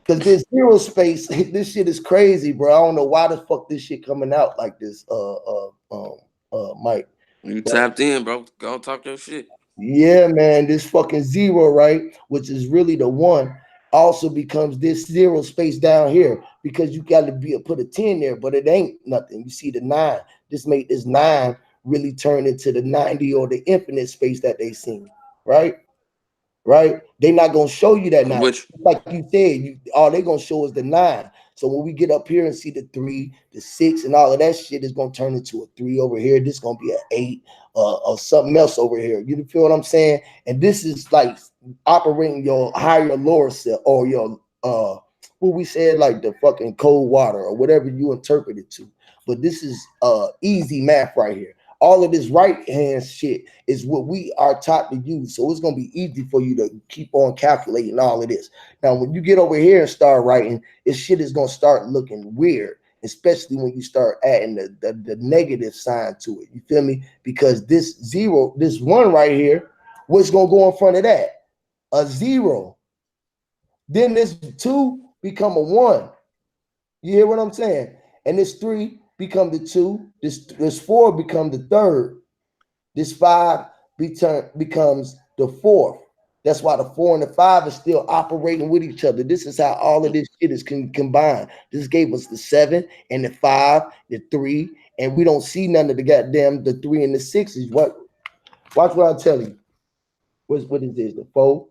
Because this 0 space, this shit is crazy, bro. I don't know why the fuck this shit coming out like this, Mike. You tapped in, bro. Go talk your shit. Yeah, man. This fucking 0, right, which is really the 1, also becomes this 0 space down here, because you got to put a 10 there, but it ain't nothing. You see the 9. This made this 9 really turn into the 90 or the infinite space that they seen, right? Right? They're not gonna show you that now. Like you said, all they're gonna show is the 9. So when we get up here and see the 3, the 6, and all of that shit is gonna turn into a 3 over here. This is gonna be an 8 or something else over here. You feel what I'm saying? And this is like operating your higher lower self, or your what we said, like the fucking cold water or whatever you interpret it to. But this is easy math right here. all of this right hand shit is what we are taught to use. So it's gonna be easy for you to keep on calculating all of this. Now, when you get over here and start writing, this shit is gonna start looking weird, especially when you start adding the negative sign to it. You feel me? Because this 0, this 1 right here, what's gonna go in front of that? A 0. Then this 2 become a 1. You hear what I'm saying? And this 3 become the 2. This 4 become the 3rd. This 5 becomes the 4th. That's why the 4 and the 5 is still operating with each other. This is how all of this shit is combined. This gave us the 7 and the 5, the 3, and we don't see none of the goddamn the 3 and the 6s. Watch what I tell you. What is this? The 4,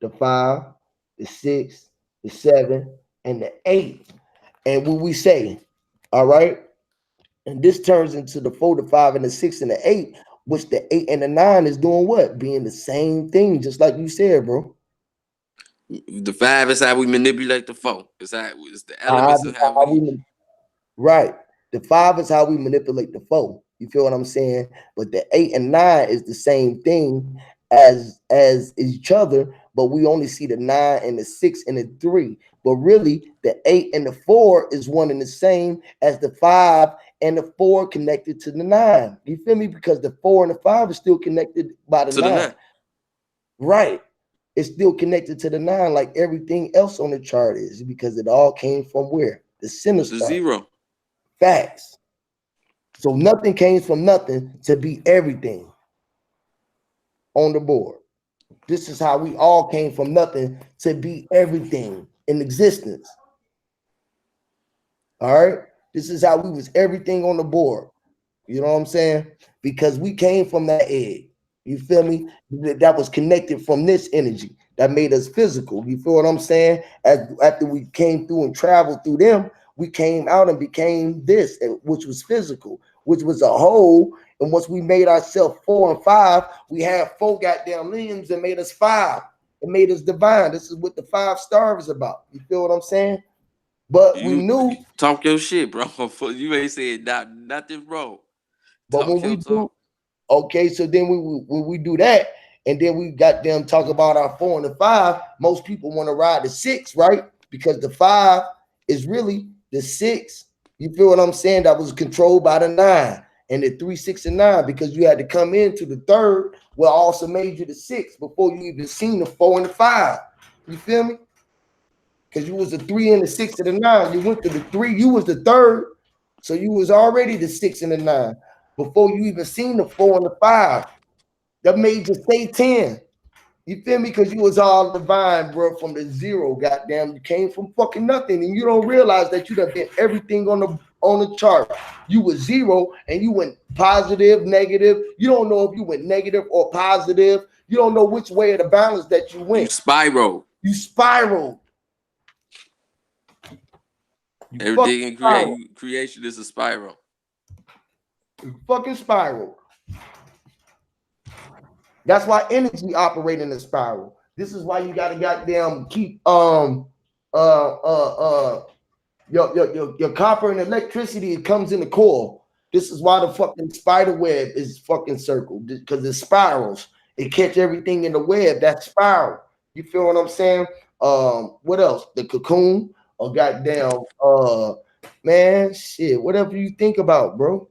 the 5, the 6, the 7, and the 8. And what we say, all right? And this turns into the 4, the 5, and the 6, and the 8, which the 8 and the 9 is doing what? Being the same thing, just like you said, bro. The 5 is how we manipulate the 4. It's the elements of how we right. The 5 is how we manipulate the 4. You feel what I'm saying? But the 8 and 9 is the same thing as each other, but we only see the 9 and the 6 and the 3. But really, the 8 and the 4 is one and the same as the 5 and the 4 connected to the 9. You feel me? Because the 4 and the 5 is still connected by the 9. Right. It's still connected to the 9 like everything else on the chart is, because it all came from where? The center star. 0. Facts. So nothing came from nothing to be everything on the board. This is how we all came from nothing to be everything in existence. All right. This is how we was everything on the board. You know what I'm saying? Because we came from that egg. You feel me? That was connected from this energy that made us physical. You feel what I'm saying? After we came through and traveled through them, we came out and became this, which was physical, which was a whole. And once we made ourselves 4 and 5, we had 4 goddamn limbs and made us 5. It made us divine. This is what the 5 star is about. You feel what I'm saying? But we knew. Talk your shit, bro. You ain't said nothing wrong. But when we do, okay, so then when we do that, and then we got them talk about our 4 and the 5, most people want to ride the 6, right? Because the 5 is really the 6. You feel what I'm saying? That was controlled by the 9. And the 3, 6, and 9, because you had to come into the 3rd, well, also made you the 6 before you even seen the 4 and the 5. You feel me? Because you was the 3 and the 6 and the 9. You went to the 3, you was the 3rd, so you was already the 6 and the 9 before you even seen the 4 and the 5. That made you stay 10. You feel me? Because you was all divine, bro, from the 0. Goddamn, you came from fucking nothing, and you don't realize that you done been everything on the chart. You was 0, and you went positive, negative. You don't know if you went negative or positive. You don't know which way of the balance that you went. You spiraled. Everything in creation is a spiral. You fucking spiral. That's why energy operate in a spiral. This is why you gotta goddamn keep your copper and electricity. It comes in the coil. This is why the fucking spider web is fucking circled, because it spirals. It catch everything in the web. That spiral. You feel what I'm saying? What else? The cocoon or goddamn man, shit. Whatever you think about, bro.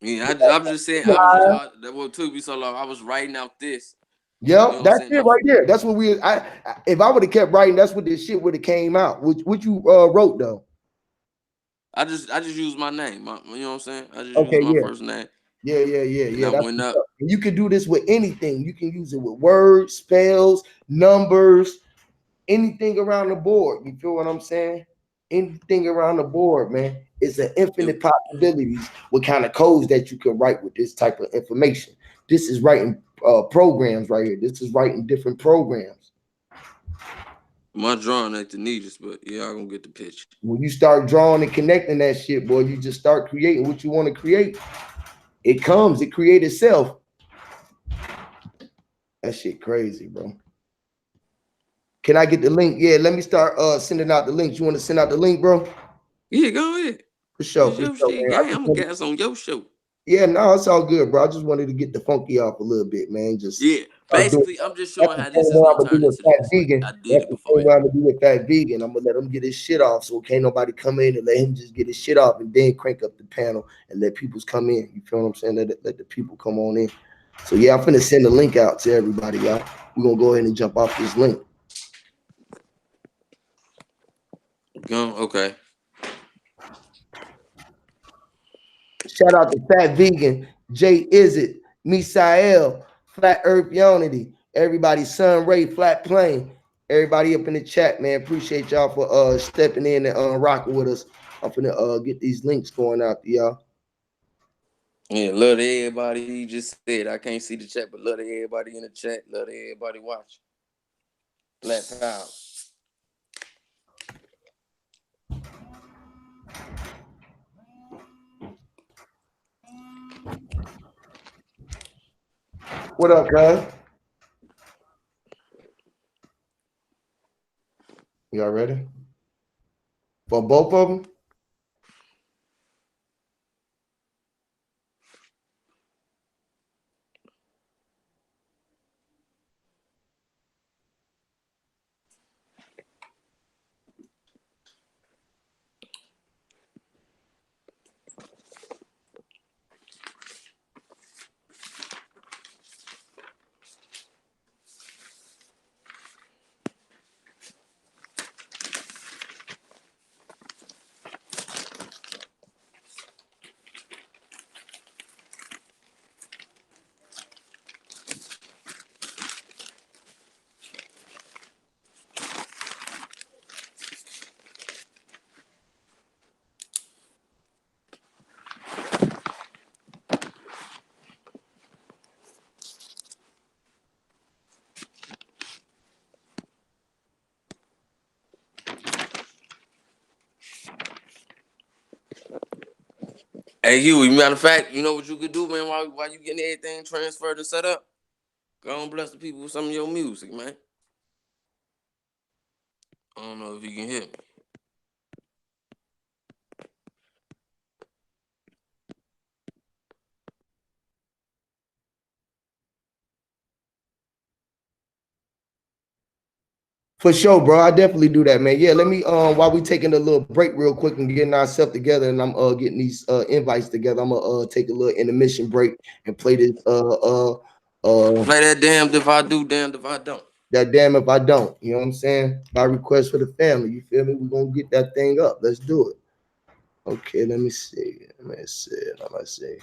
Yeah, I'm just saying. That what took me so long. I was writing out this. Yep, you know that's it right there. That's what we. If I would have kept writing, that's what this shit would have came out. What you wrote though? I just used my name. You know what I'm saying? I just used my first name. Yeah. I went up. You can do this with anything. You can use it with words, spells, numbers, anything around the board. You feel what I'm saying? Anything around the board, man. It's an infinite possibilities what kind of codes that you can write with this type of information. This is writing programs right here. This is writing different programs. My drawing ain't the neatest, but yeah, I'm gonna get the picture. When you start drawing and connecting that shit, boy, you just start creating what you want to create. It comes, it creates itself. That shit crazy, bro. Can I get the link? Yeah, let me start sending out the links. You want to send out the link, bro? Yeah, go ahead. For sure. I'm gonna guess on your show. Yeah, no, it's all good, bro. I just wanted to get the funky off a little bit, man. Just Yeah. Basically, I'm just showing how that's the this same is way I'm gonna gonna do turn with into Fat this. Like, Vegan. I did That's it the before. same way I'm gonna do with Fat Vegan. I'm gonna let him get his shit off, so can't nobody come in and let him just get his shit off, and then crank up the panel and let people's come in. You feel what I'm saying? Let the people come on in. So yeah, I'm finna send the link out to everybody, y'all. We're gonna go ahead and jump off this link. Okay. Shout out to Fat Vegan, Jay Izzet, Misael, Flat Earth Unity, everybody, Sun Ray, Flat Plane, everybody up in the chat, man. Appreciate y'all for stepping in and rocking with us. I'm finna get these links going out to y'all. Yeah, love to everybody. You just said I can't see the chat, but love to everybody in the chat. Love to everybody watching. Black Power. What up, guys? Y'all ready? For both of them? Hey, Huey, matter of fact, you know what you could do, man, while you getting everything transferred and set up? Go and bless the people with some of your music, man. I don't know if you can hear me. For sure, bro. I definitely do that, man. Yeah, let me while we taking a little break real quick and getting ourselves together, and I'm getting these invites together. I'm gonna take a little intermission break and play this Play that damned if I do, damned if I don't. that damn if I don't. You know what I'm saying? My request for the family. You feel me? We're gonna get that thing up. Let's do it. Okay, let me see. Let me see. Let me see.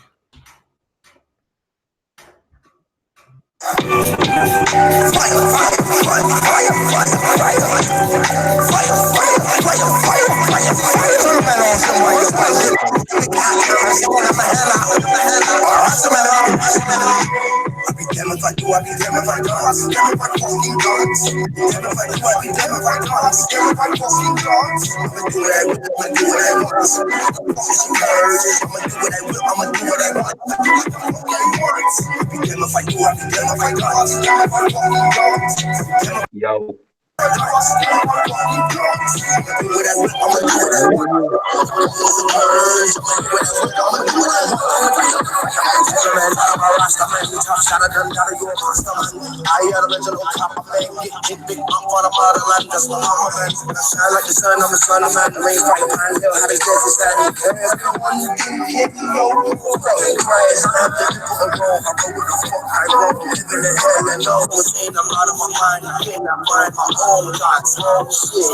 I be damn if I do, I be damn if I don't. Damn if I fucking don't. Damn if I do, I be damn if I don't. Damn if I fucking don't. I'ma do what I will, I'ma do what I want. I'ma do what I will, I'ma do what I want. I'ma do what the fuck I want. I be damn if I do, I be damn if I don't. Damn if I fucking don't. Yo. All the dots, shit.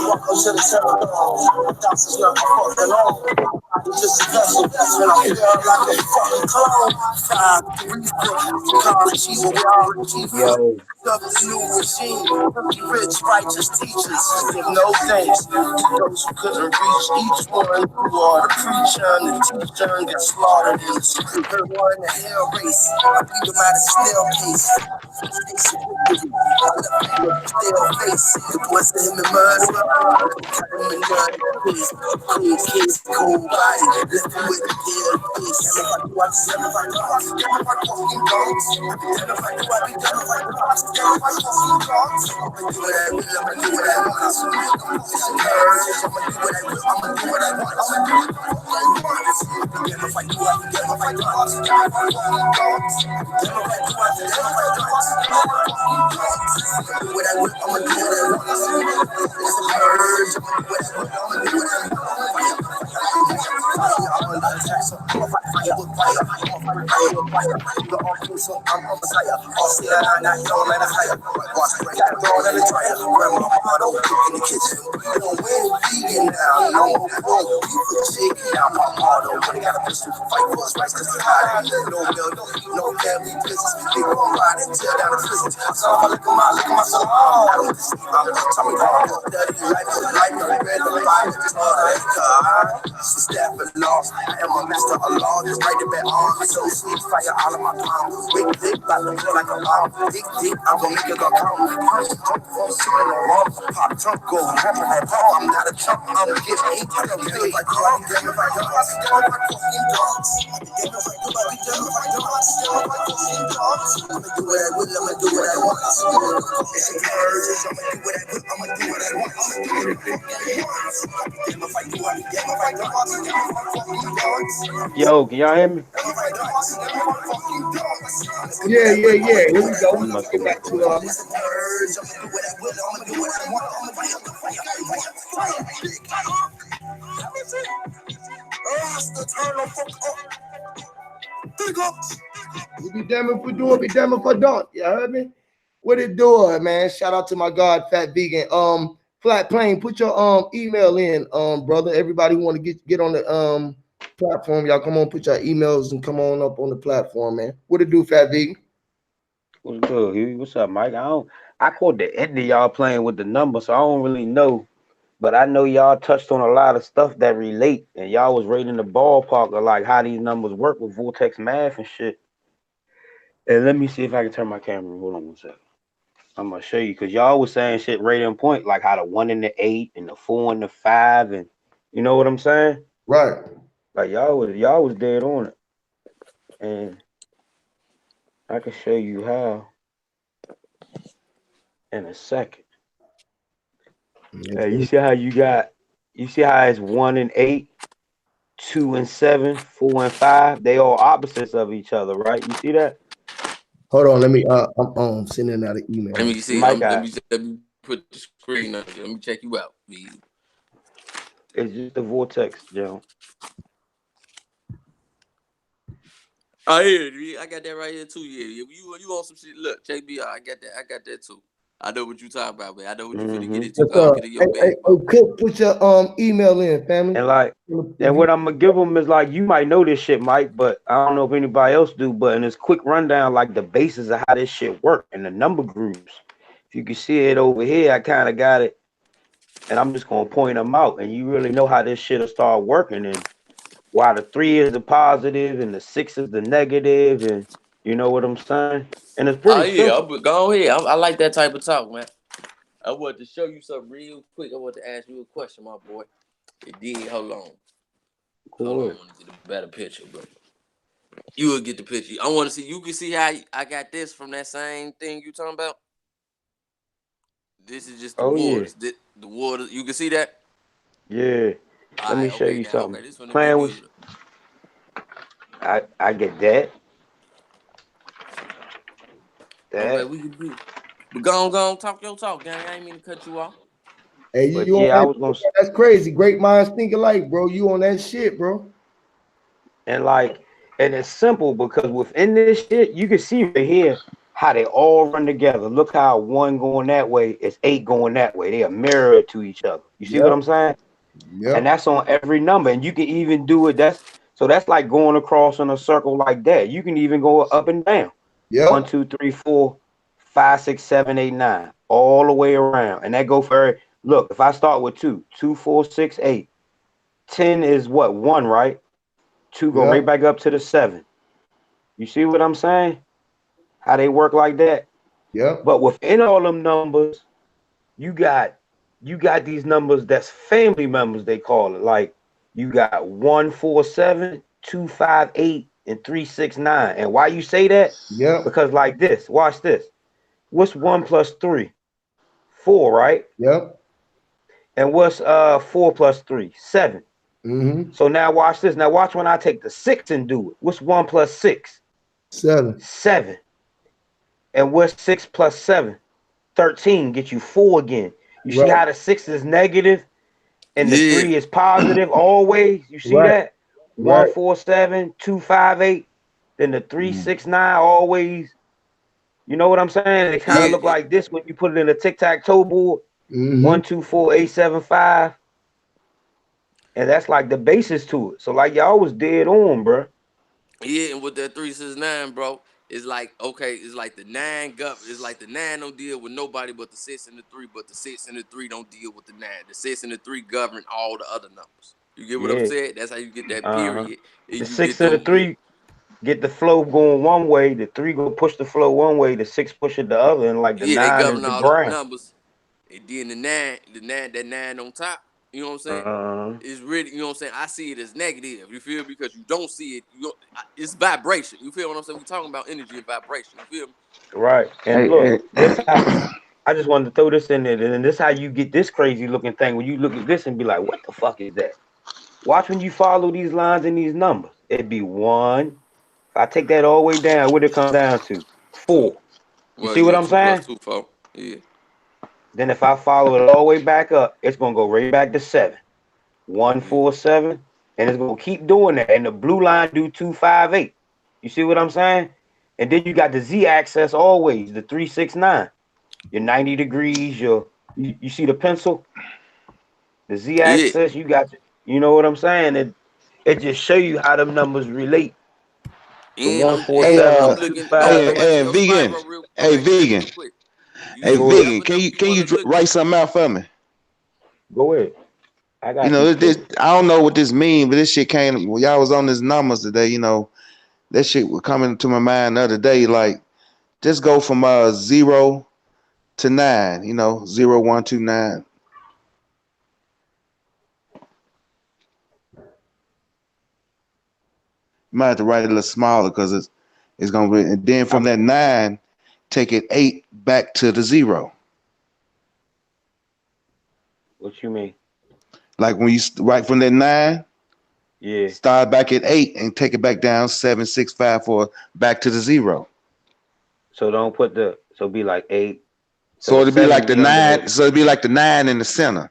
Welcome to the temple. Dots is not fucking on. I'm just a vessel, and I feel like a fucking clone. 5, 3, 4, college, we all achieve. Yo. Love the new regime, rich, righteous teachers give no thanks to those who couldn't reach each one who are the preacher and the teacher and got slaughtered in the street. Third one, the hell race, I beat them at a snail pace. Still face the boys to him and murder. Cut him in the kids, cool body, left him with the deal face. If I do, I just if I do, I just if I fucking don't. If I do, I be done if I do, I just if I fucking don't. I'ma do what I will, I'ma do what I want. I'ma do what I will, I'ma do what I want. I'ma do what the fuck I want. Yo, can y'all hear me? Yeah. Here we go. You must Get be back to we be damn if we do it, be damn if I don't. You heard me? What it do, man? Shout out to my God, Fat Vegan. Flat Plane, put your email in, brother. Everybody want to get on the platform. Y'all come on, put your emails and come on up on the platform, man. What it do, Fat Vegan? What's good, Huey? What's up, Mike? I caught the end of y'all playing with the numbers, so I don't really know. But I know y'all touched on a lot of stuff that relate, and y'all was rating the ballpark of like how these numbers work with vortex math and shit. And let me see if I can turn my camera. Hold on one second. I'm gonna show you because y'all was saying shit right in point, like how the 1 and the 8 and the 4 and the 5, and you know what I'm saying? Right. Like y'all was dead on it, and I can show you how in a second. You see how you see how it's 1 and 8, 2 and 7, 4 and 5. They all opposites of each other, right? You see that? Hold on, let me I'm sending out an email. Let me see. Mike, Let me put the screen up. Let me check you out. it's just the vortex, Joe. Oh yeah, I got that right here too. Yeah, you on some shit? Look, check me out. I got that too. I know what you talking about, man. I know what you finna get into. Get in your bag. Put your email in, family. And like, and what I'm gonna give them is like, you might know this shit, Mike, but I don't know if anybody else do. But in this quick rundown, like the basis of how this shit work and the number groups. If you can see it over here, I kind of got it, and I'm just gonna point them out, and you really know how this shit'll start working, and why the 3 is the positive and the 6 is the negative, and you know what I'm saying. And it's Oh pretty yeah, simple. go ahead. I like that type of talk, man. I want to show you something real quick. I want to ask you a question, my boy. It did. Hold on. Cool. I want to get a better picture, but you will get the picture. I want to see. You can see how I got this from that same thing you talking about. This is just the waters. Yeah. The waters. You can see that. Yeah. Let me show you something. This one Playing with. I get that. Okay, we can do. But go on, talk your talk, gang. I ain't mean to cut you off. Hey, But you yeah, I on was gonna. that's crazy. Great minds think alike, bro. You on that shit, bro. And like, and it's simple because within this shit, you can see right here how they all run together. Look how 1 going that way is 8 going that way. They are mirrored to each other. You see what I'm saying? Yep. And that's on every number. And you can even do it. That's like going across in a circle like that. You can even go up and down. Yep. 1, 2, 3, 4, 5, 6, 7, 8, 9, all the way around. And that go for look. If I start with 2, 2, 4, 6, 8, 10 is what 1, right? 2 go right back up to the 7. You see what I'm saying? How they work like that? Yeah. But within all them numbers, you got these numbers that's family members, they call it. Like you got 1, 4, 7, 2, 5, 8, and 3, 6, 9. And why you say that? Yeah. Because like this, watch this. What's 1 plus 3? 4, right? Yep. And what's 4 plus 3? 7. Mm-hmm. So now watch this. Now watch when I take the 6 and do it. What's 1 plus 6? 7. 7. And what's 6 plus 7? 13. Get you 4 again. You see Right. how the 6 is negative and the Yeah. 3 is positive always? You see Right. that? Right. 147, 258. Then the 369 always. You know what I'm saying? They kind of Yeah. look like this when you put it in a tic-tac-toe board. Mm-hmm. 124875. And that's like the basis to it. So like y'all was dead on, bro. Yeah, and with that 369, bro, it's like okay, it's like the nine it's like the nine don't deal with nobody but the 6 and the 3, but the 6 and the 3 don't deal with the 9. The 6 and the 3 govern all the other numbers. You get what I'm Yeah. saying? That's how you get that Uh-huh. period, and The you 6 get of the them. 3 get the flow going one way, the 3 go push the flow one way, the 6 push it the other, and like the Yeah, they 9 is govern the all the ground. numbers. And then that nine on top, you know what I'm saying? Uh-huh. Is really, you know what I'm saying? I see it as negative. You feel me? Because you don't see it. It's vibration. You feel what I'm saying? We talking about energy and vibration. You feel me? Right. And Hey, look, this hey. how I just wanted to throw this in there, and this how you get this crazy looking thing when you look at this and be like, what the fuck is that? Watch when you follow these lines and these numbers. It'd be 1. If I take that all the way down, what it come down to? Two. 4. You Well, see what yeah, I'm two plus saying? two, four. Yeah. Then if I follow it all the way back up, it's gonna go right back to 7. Yeah. 147, and it's gonna keep doing that. And the blue line do 258. You see what I'm saying? And then you got the z-axis always, the 369. Your 90 degrees, you see the pencil, the Yeah. z-axis, you know what I'm saying? It just show you how them numbers relate. The Hey, 147, the Looking. I'm looking at 258. your Vegan. spiral. Hey, Right. Go ahead, Vegan. real quick. Hey, Go ahead. Vegan. Whatever number you Can want you to look write at. something out for me? Go ahead. I You got you, know, this kid. I don't know what this mean, but this shit came. Well, y'all was on this numbers today. You know, that shit was coming to my mind the other day. Like, just go from 0 to 9. You know, 0, 1, 2, 9. You might have to write it a little smaller because it's gonna be. And then from I'm that 9, take it 8 back to the 0. what you mean? Like when you write from that 9, Yeah. start back at 8 and take it back down 7, 6, 5, 4 back to the 0. So don't put so be like 8. So So the it'd be like 7 the be under 9. So it'd be like the 9 in the center.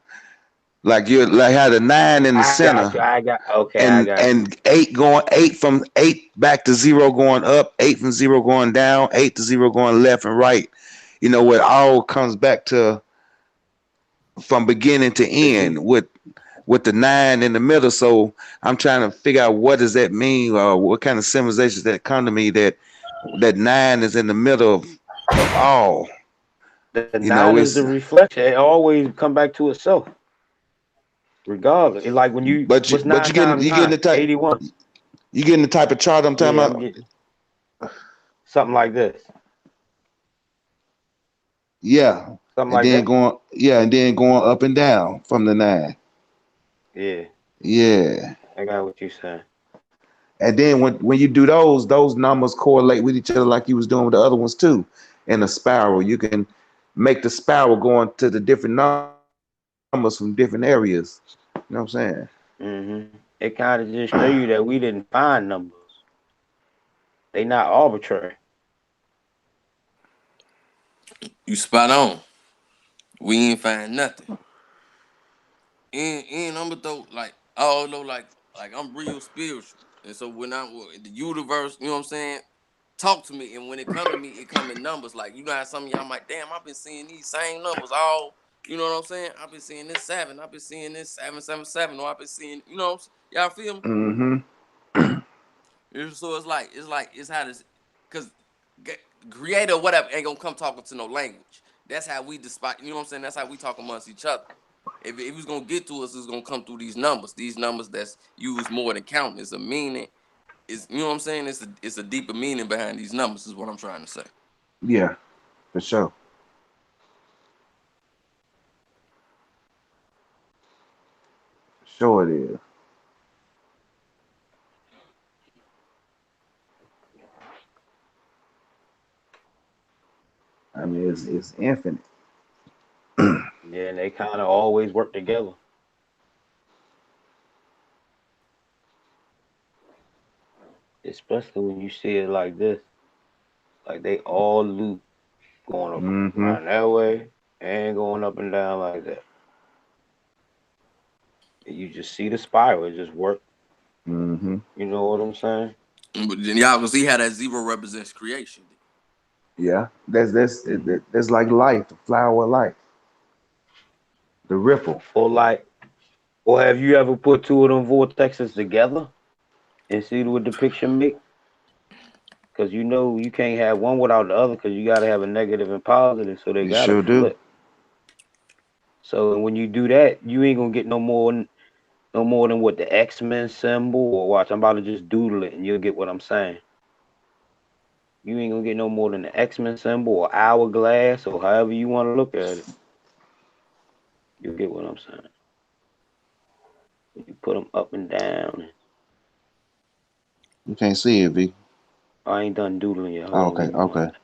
Like you like had a 9 in the I got you. center, Okay, I and got you. and 8 from 8 back to 0 going up, 8 from 0 going down, 8 to 0 going left and right. You know, it all comes back to from beginning to The end Z. with the 9 in the middle. So I'm trying to figure out what does that mean, or what kind of symbolizations that come to me that 9 is in the middle of all. The You know, 9 is it's the reflection. It always come back to itself, regardless. It's like when what's but 9 times you getting 9? the type 81. you getting the type of chart I'm talking Yeah, I'm about. getting something like this. Yeah. Something like that. And then going up and down from the 9. Yeah, Yeah. I got what you saying. And then when you do those numbers correlate with each other like you was doing with the other ones too. In a spiral, you can make the spiral going to the different numbers from different areas. You know what I'm saying? It kind of just show you that we didn't find numbers. They not arbitrary. You spot on. We ain't find nothing. And I'm though like although like I'm real spiritual, and so when I'm in the universe, you know what I'm saying. Talk to me, and when it come to me, it come in numbers. Like you know how some of y'all might, damn, I've been seeing these same numbers all. You know what I'm saying? I've been seeing this 7. I've been seeing this 777. Or I've been seeing, you know, y'all feel me? Mm-hmm. So it's how this, cause creator or whatever ain't gonna come talking to no language. That's how we despise. You know what I'm saying? That's how we talk amongst each other. If it's gonna get to us, it's gonna come through these numbers. These numbers that's used more than counting. It's a meaning. It's you know what I'm saying. It's a deeper meaning behind these numbers. Is what I'm trying to say. Yeah, for sure. For sure it is. I mean, it's infinite. Yeah, and they kind of always work together. especially when you see it like this, like they all loop going Mm-hmm. around that way and going up and down like that. And you just see the spiral, it just work. Mm-hmm. You know what I'm saying? But then y'all can see how that zero represents creation. Yeah. That's like life, the flower of life, the ripple. Or like, or have you ever put two of them vortexes together and see what the picture make? Because you know you can't have one without the other because you got to have a negative and positive, so they You got to sure do. flip. So when you do that, you ain't gonna get no more than what the X-Men symbol. Or watch, I'm about to just doodle it, and you'll get what I'm saying. You ain't gonna get no more than the X-Men symbol or hourglass or however you want to look at it. You'll get what I'm saying. You put them up and down. You can't see it, V. I ain't done doodling yet. Hold Oh, on, okay, give me one okay. minute.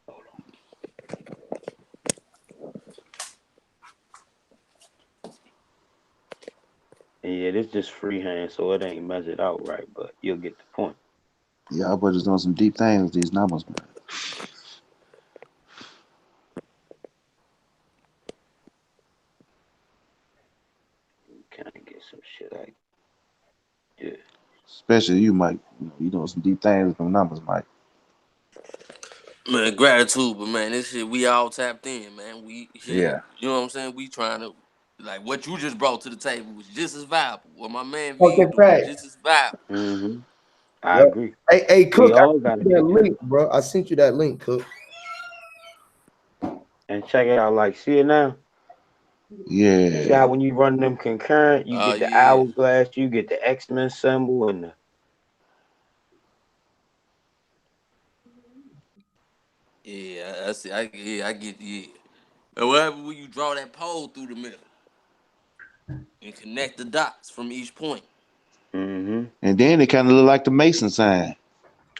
Hold on. And yeah, this just freehand, so it ain't measured out right, but you'll get the point. Y'all brothers doing some deep things with these numbers, man. Kind of get some shit like yeah. Especially you, Mike. You doing some deep things with them numbers, Mike. Man, gratitude, but man, this shit we all tapped in, man. We shit, Yeah. you know what I'm saying? We trying to like what you just brought to the table was just as valuable. What my man V Okay, do was fact. just as valuable. Mm-hmm. I Yep. agree. Hey, We Cook, I all sent got to you that get that. link, bro. I sent you that link, Cook. And check it out. Like, see it now. See Yeah. how when you run them concurrent, you get the Yeah. hourglass, you get the X-Men symbol, and the Yeah, I see. I get yeah. And whatever when you draw that pole through the middle and connect the dots from each point. mm-hmm. And then it kind of look like the Mason sign.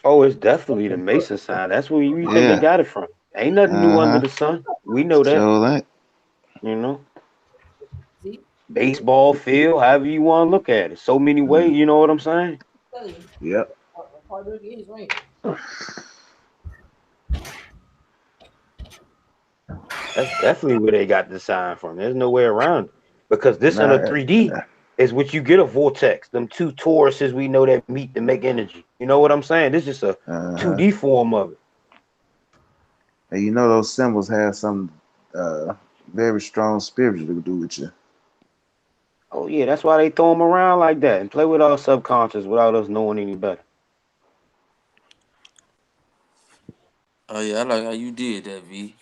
Oh, it's definitely the Mason sign. That's where you think they Yeah. got it from. Ain't nothing new under Uh-huh. the sun. We know that. So that. You know, baseball field, however you want to look at it. So many ways. You know what I'm saying? Yep. That's definitely where they got the sign from. There's no way around it. Because this in a Nah, 3D is what you get a vortex. Them two toruses we know that meet to make energy. You know what I'm saying? This is just a uh-huh. 2D form of it. And you know those symbols have some very strong spiritual to do with you. Oh yeah, that's why they throw them around like that and play with our subconscious without us knowing any better. Oh yeah, I like how you did that, V.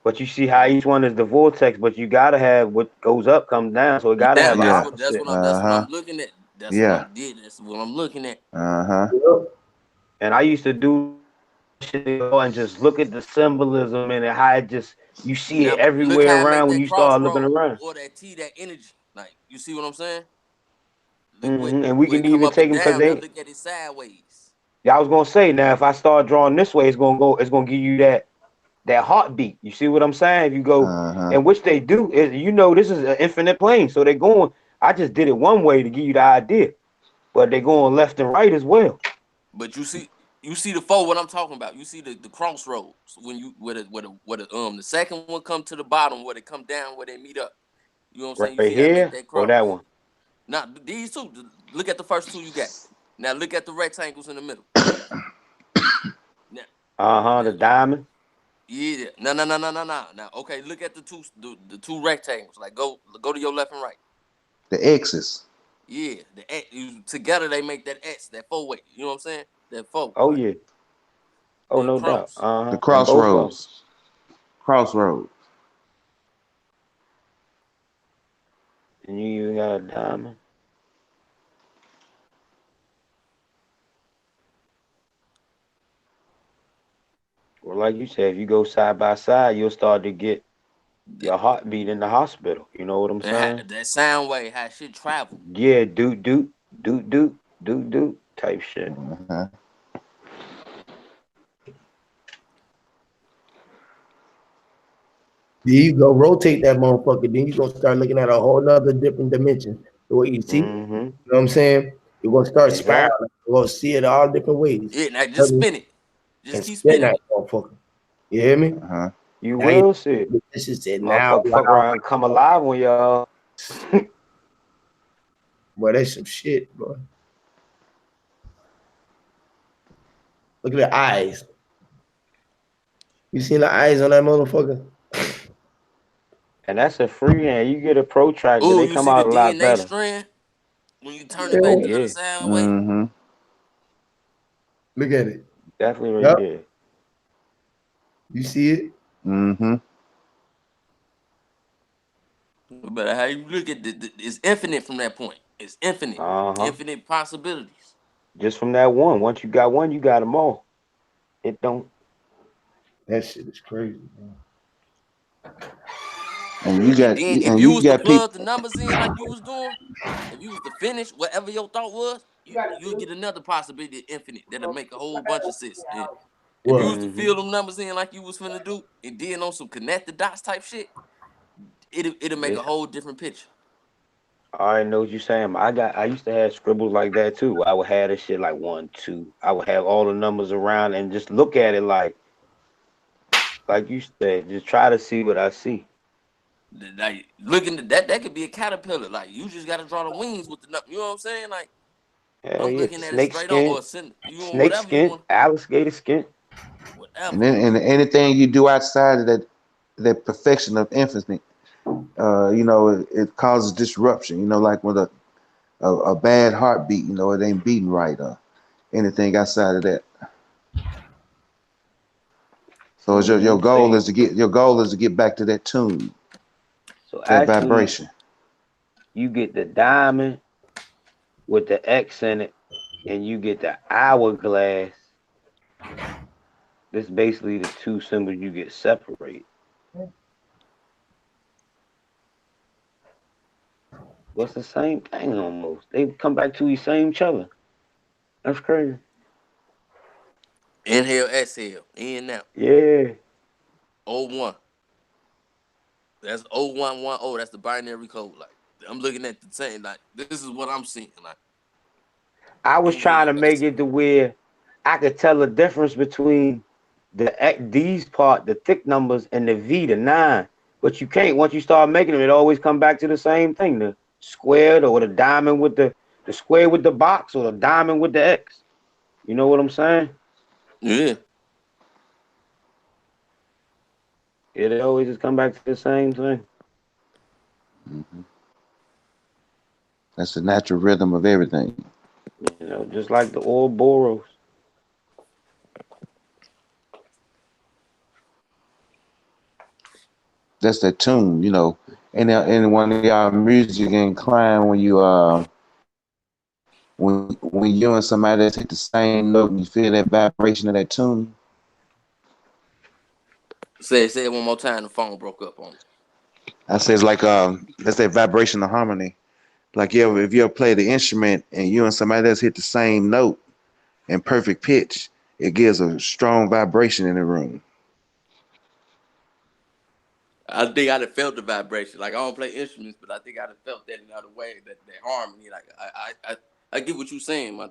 But you see how each one is the vortex, but you gotta have what goes up comes down, so it gotta Yeah, have an Yeah. opposite. that's what Uh-huh. I'm looking at. That's what Yeah. I'm did. That's what I'm looking at. Uh-huh. And I used to do shit and just look at the symbolism and how it just you see Now, it but look everywhere how I make around when that you start looking crossroad around. or that T, that energy. Like, you see what I'm saying? Look And we where can it come even up take and them because down. Now they. look at it sideways. Yeah, I was gonna say now if I start drawing this way, it's gonna go. It's gonna give you that heartbeat. You see what I'm saying? If you go, Uh-huh. and which they do is this is an infinite plane, so they're going. I just did it one way to give you the idea, but they're going left and right as well. But you see the four. What I'm talking about. You see the crossroads when you the second one come to the bottom where they come down where they meet up. You know what I'm saying? You Right see how I make here that or that cross. one. Now these two. Look at the first two you got. Now look at the rectangles in the middle. Now, The now diamond. yeah. No. Now okay. Look at the two rectangles. Like go to your left and right. The X's. Yeah, together they make that X, that four way. You know what I'm saying? That four, Oh right? yeah. Oh That no doubt. cross. The And both of them. crossroads. Crossroads. And you even got a diamond. Or like you said, if you go side by side, you'll start to get your heartbeat in the hospital. You know what I'm saying? That sound wave, how shit travel. Yeah, do type shit. Uh-huh. There you go, rotate that motherfucker. Then you gonna start looking at a whole nother different dimension. The way you see, you know Mm-hmm. what I'm saying? You're gonna start Exactly. spiraling. You're gonna see it all different ways. Yeah, now just spin it. Just And keep spin spinning that it. motherfucker. You hear me? Uh-huh. You Now you will see it. this is it now. Motherfucker fuck Wow. around and come alive when y'all. Boy, that's some shit, bro. Look at the eyes. You seen the eyes on that motherfucker? And that's a free hand. You get a protractor, Oh, they you come see the out a lot DNA better. strand when you turn it Yeah. Oh back the other yeah, side way. Mm-hmm. Look at it. definitely right Yup. there. You see it? Mm-hmm. But how you look at it's infinite from that point. It's infinite, Uh-huh. infinite possibilities. Just from that one. Once you got one, you got them all. It don't. That shit is crazy, bro. And you got If and you you was to got people. plug the numbers in like you was doing, if you was to finish whatever your thought was, you'll get another possibility of infinite that'll make a whole bunch of sense. And if you was What? to Mm-hmm. fill them numbers in like you was finna do, and then on some connect the dots type shit, it'll make a It's whole different picture. I already know what you're saying. I used to have scribbles like that too. I would have this shit like 1, 2. I would have all the numbers around and just look at it like you said, just try to see what I see. Like looking at that could be a caterpillar. Like you just gotta draw the wings with the you know what I'm saying? Like Hell I'm yeah. looking at it Snake straight on skin, or send you know snake whatever you skin, want, alligator skin. And whatever. then and anything you do outside of that perfection of infinite, it causes disruption. Like with a bad heartbeat, it ain't beating right or anything outside of that. So it's your Mm-hmm. goal Same. is to get back to that tune, So that actually, vibration. you get the diamond with the X in it, and you get the hourglass. This basically the two symbols you get separate. What's the same thing almost? They come back to each other. That's crazy. Inhale, exhale, in and out. Yeah. O1. That's 0110. That's the binary code. Like I'm looking at the same. Like this is what I'm seeing. Like I was trying inhale, to make exhale. it to where I could tell the difference between these part, the thick numbers, and the V, the 9. But you can't. Once you start making them, it always come back to the same thing: the squared or the diamond with the square with the box or the diamond with the X. You know what I'm saying? Yeah. It always just come back to the same thing. Mhm. That's the natural rhythm of everything. Just like the Ouroboros. That's that tune. And one of y'all music inclined when you and somebody else hit the same note and you feel that vibration of that tune. Say it one more time. The phone broke up on me. I says like that's that vibration of harmony. Like if you ever play the instrument and you and somebody else hit the same note in perfect pitch, it gives a strong vibration in the room. I think I'd have felt the vibration. Like I don't play instruments, but I think I'd have felt that in other way. That harmony. Like I get what you're saying.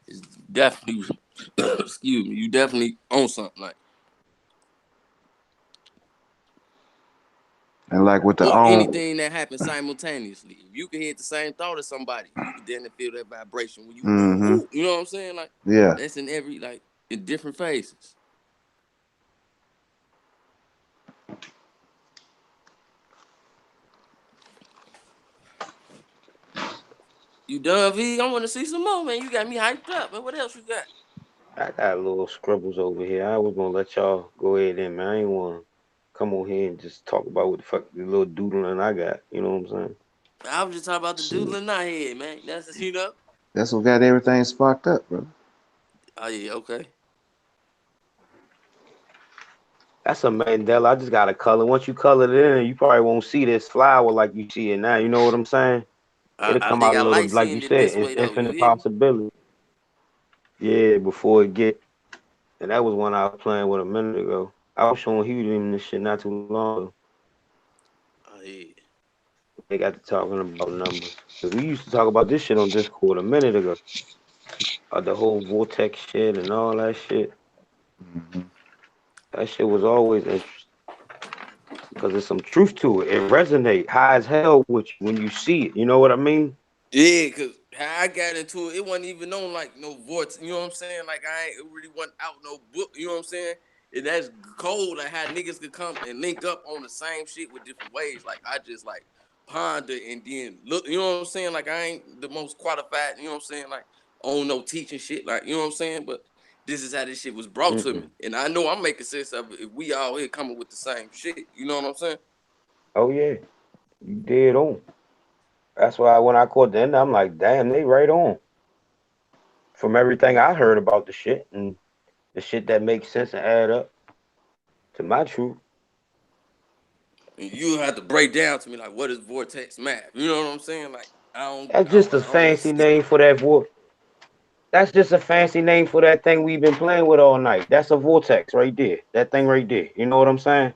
It's definitely excuse me. You definitely own something. Like And like with the or own, anything that happens simultaneously. If you can hit the same thought as somebody, you can then feel that vibration when you ooh, mm-hmm, ooh, you know what I'm saying? Like yeah. that's in every like in different phases. You done, V? I want to see some more, man. You got me hyped up, man. What else you got? I got little scribbles over here. I was gonna let y'all go ahead and man. I ain't wanna come on here and just talk about what the fuck the little doodling I got. You know what I'm saying? I was just talking about the Shit. doodle in my head, man. That's you know. That's what got everything sparked up, bro. Oh yeah, okay. That's a Mandela. I just gotta color. Once you color it in, you probably won't see this flower like you see it now. You know what I'm saying? It'll I come think out a I little, like like you seeing it said, this it's way though. You infinite hear me? possibility. Yeah, before it get, and that was one I was playing with a minute ago. I was showing Hugh this shit not too long ago. Oh yeah. They got to talking about numbers. Cause we used to talk about this shit on Discord a minute ago. The whole vortex shit and all that shit. Mhm. That shit was always interesting because there's some truth to it. It resonate high as hell with you when you see it. You know what I mean? Yeah, cause how I got into it, it wasn't even on like no vortex. You know what I'm saying? Like I ain't it really wasn't out no book. You know what I'm saying? And that's cold. Like how niggas could come and link up on the same shit with different ways. Like I just like ponder and then look. You know what I'm saying? Like I ain't the most qualified. You know what I'm saying? Like on no teaching shit. Like you know what I'm saying? But this is how this shit was brought to Mm-mm. me, and I know I'm making sense of it. If we all here coming with the same shit, you know what I'm saying? Oh yeah, you dead on. That's why when I caught the end, I'm like, damn, they right on. From everything I heard about the shit and the shit that makes sense and add up to my truth. And you have to break down to me like what is vortex math. You know what I'm saying? Like That's just a I don't fancy skip. name for that That's just a fancy name for that thing we've been playing with all night. That's a vortex right there. That thing right there. You know what I'm saying?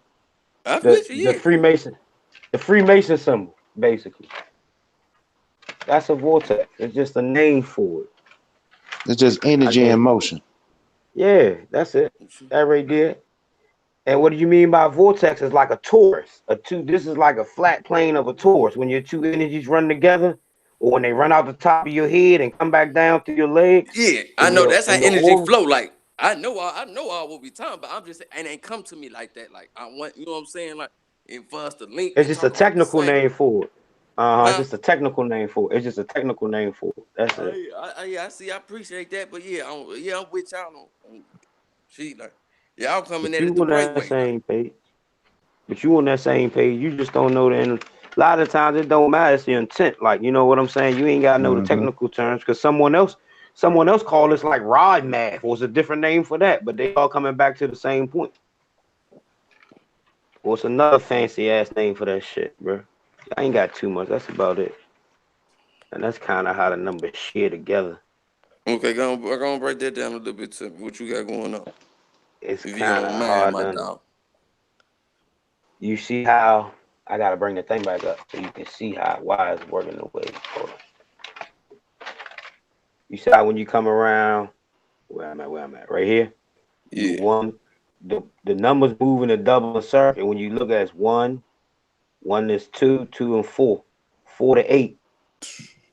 I The with you, the yeah. Freemason symbol, basically. That's a vortex. It's just a name for it. It's just I energy in guess. motion. Yeah, that's it. That right there. And what do you mean by vortex? Is like a torus. This is like a flat plane of a torus. When your two energies run together, or when they run out the top of your head and come back down through your legs Yeah, I know that's how in your energy aura. flow. Like I know all what we talking, but I'm just saying, it ain't come to me like that. Like I want, you know what I'm saying? Like, and for us to link It's and just a talk about the technical same, name for it. It's huh? just a technical name for it. It's just a technical name for it. That's it. Yeah, I see, I appreciate that, but yeah, I'm with y'all on she like y'all coming But at you it the on right that way, like same page. But you on that same page. You just don't know the end. A lot of times it don't matter. It's the intent. Like you know what I'm saying. You ain't gotta know the Hmm. technical terms because someone else called this like rod math or it's a different name for that. But they all coming back to the same point. Or it's another fancy ass name for that shit, bro. I ain't got too much. That's about it. And that's kind of how the numbers share together. okay, go on break that down a little bit to me. What you got going on? It's If you kind don't of mind, hard my to. dog. You see how I gotta bring the thing back up so you can see how why it's working the way. Hold on. You see how when you come around where I'm at, right here. You Yeah, one the numbers move in a double circle. And when you look at it, it's one is two, two and four, 4 to 8.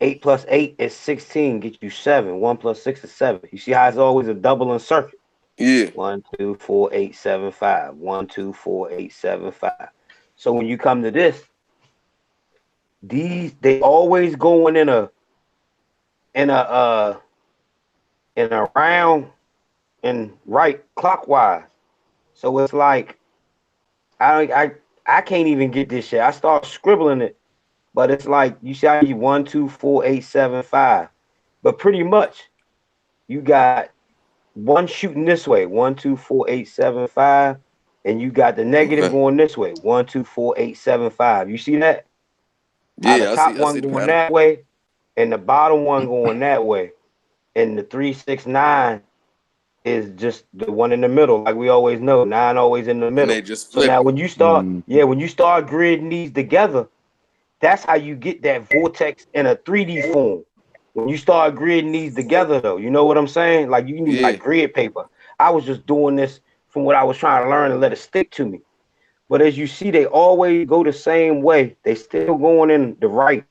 8 plus 8 is 16. Get you 7. 1 plus 6 is 7. You see how it's always a double in circuit. yeah, 1, 2, 4, 8, 7, 5. 1, 2, 4, 8, 7, 5. So when you come to this, they always going in a in a round and right clockwise. So it's like I can't even get this shit. I start scribbling it, but it's like you see how you 1, 2, 4, 8, 7, 5. But pretty much you got one shooting this way, 1, 2, 4, 8, 7, 5, and you got the negative okay, going this way, 1, 2, 4, 8, 7, 5. You see that? How the yeah. top I one see the going pattern. that way, and the bottom one going that way, and the 3, 6, 9 is just the one in the middle, like we always know. 9 always in the And they middle. just So now flipping. when you start gridding these together, that's how you get that vortex in a 3D form. When you start gridding these together, though, you know what I'm saying? Like you need Yeah, like grid paper. I was just doing this from what I was trying to learn and let it stick to me. But as you see, they always go the same way. They still going in the right,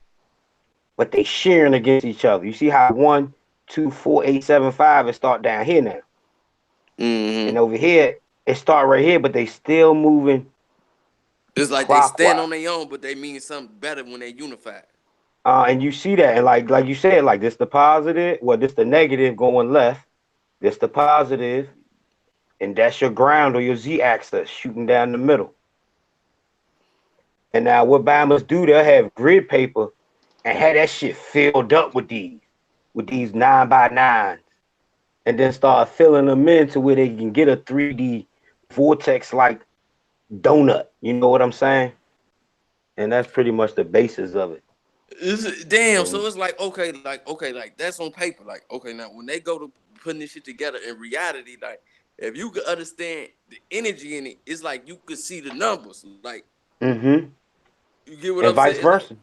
but they sharing against each other. You see how 1, 2, 4, 8, 7, 5 and start down here now, mm-hmm. and over here it start right here, but they still moving It's like they stand clockwise. on their own, but they mean something better when they unified. And you see that, and like you said, like this the positive, well, this the negative going left, this the positive, and that's your ground or your z-axis shooting down the middle. And now what Bama's do, they'll have grid paper and have that shit filled up with these 9x9s, and then start filling them in to where they can get a 3D vortex like donut. You know what I'm saying? And that's pretty much the basis of it. Damn, So, so it's like okay, like that's on paper. Like, okay, now when they go to putting this shit together in reality, like if you could understand the energy in it, it's like you could see the numbers. Like, mm-hmm. you get what And I'm vice saying? Like, versa.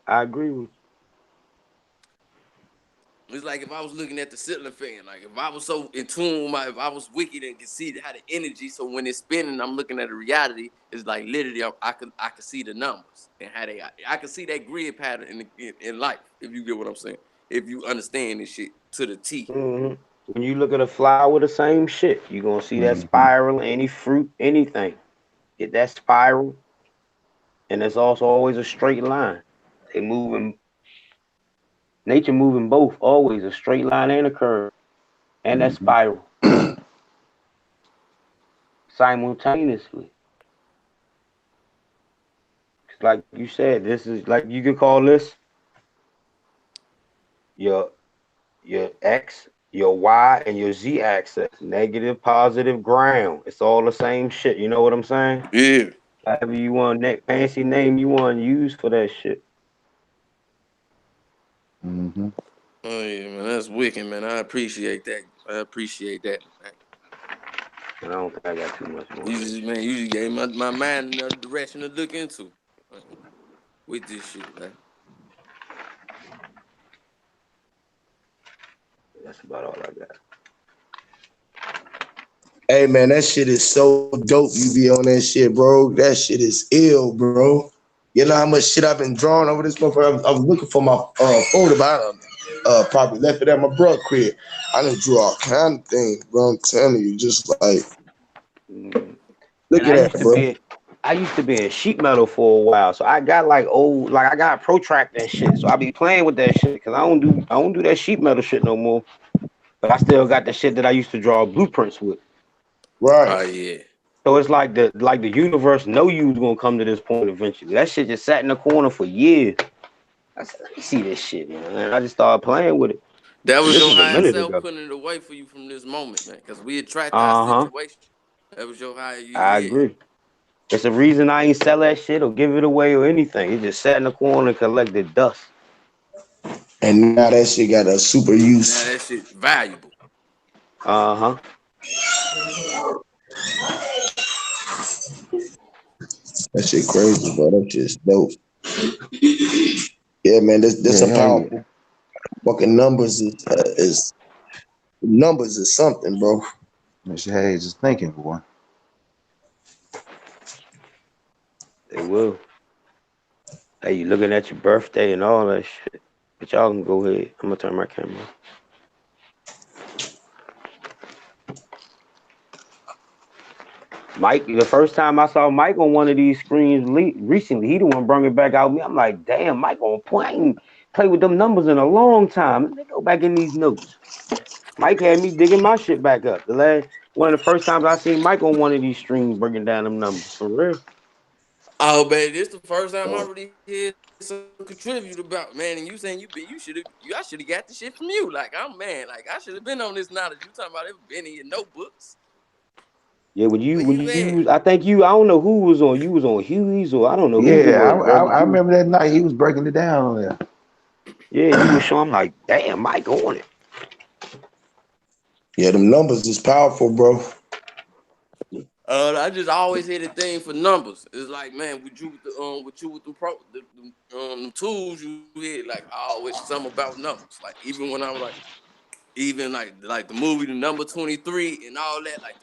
I agree with it's like if I was looking at the ceiling fan, like if I was so in tune with if I was wicked and could see how the energy, so when it's spinning, I'm looking at the reality. It's like literally, I could see the numbers and how I could see that grid pattern in life. If you get what I'm saying, if you understand this shit to the T. you. When you look at a flower, the same shit. You're gonna see that Mm-hmm. spiral, any fruit, anything. Get that spiral, and there's also always a straight line. They moving, nature moving both, always a straight line and a curve, and that Mm-hmm. spiral simultaneously. Like you said, this is like you could call this your X, your Y, and your Z axis. Negative, positive, ground. It's all the same shit. You know what I'm saying? Yeah. However you want fancy name you want to use for that shit. Mm-hmm. Oh yeah, man, that's wicked, man. I appreciate that. I appreciate that, man. And I don't think I got too much more You of that just, shit. man, you just gave my mind another direction to look into, man, with this shit, man. That's about all I got. Hey man, that shit is so dope. You be on that shit, bro. That shit is ill, bro. You know how much shit I've been drawing over this motherfucker. I was looking for my folder, but I done, probably left it at my brother crib. I done drew all kind of things, bro. I'm telling you, just like Mm. look And at that, bro. I used to be in sheet metal for a while, so I got like old, like I got protractor and shit. So I be playing with that shit because I don't do that sheet metal shit no more. But I still got the shit that I used to draw blueprints with. Right. Oh yeah. So it's like the universe know you was gonna come to this point eventually. That shit just sat in the corner for years. I said, let me see this shit, man. And I just started playing with it. That And was this your was a higher minute self ago. putting it away for you from this moment, man. Because we attract our Uh-huh. situation. That was your higher, I yeah. agree. It's the reason I ain't sell that shit or give it away or anything. It just sat in the corner and collected dust. And now that shit got a super Now use. that shit valuable. Uh-huh. That shit crazy, bro. That shit's dope. Yeah, man. This Yeah, a hell yeah. powerful fucking numbers is something, bro. Mr. Hayes is thinking, boy. They will. Hey, you looking at your birthday and all that shit. But y'all can go ahead. I'm gonna turn my camera on. Mike, the first time I saw Mike on one of these screens recently, he the one brought it back out me. I'm like, damn, Mike on point. I ain't play with them numbers in a long time. Let me go back in these notes. Mike had me digging my shit back up. One of the first times I seen Mike on one of these streams breaking down them numbers for real. Oh, baby, this the first time I Uh, really heard some contribute about, man. And you saying I should have got the shit from you. Like I'm man, like I should have been on this knowledge. You talking about it been in your notebooks? Yeah, What when you you saying? was, I think I don't know who was on. You was on Huey's or I don't know whose it Yeah, was, bro. But I remember that night he was breaking it down on there. yeah, you was showing. I'm like, damn, Mike on it. yeah, them numbers is powerful, bro. I just always had a thing for numbers. It's like, man, with you with the tools you had, like I always something about numbers. Like even when I was like, even like the movie The Number 23 and all that, like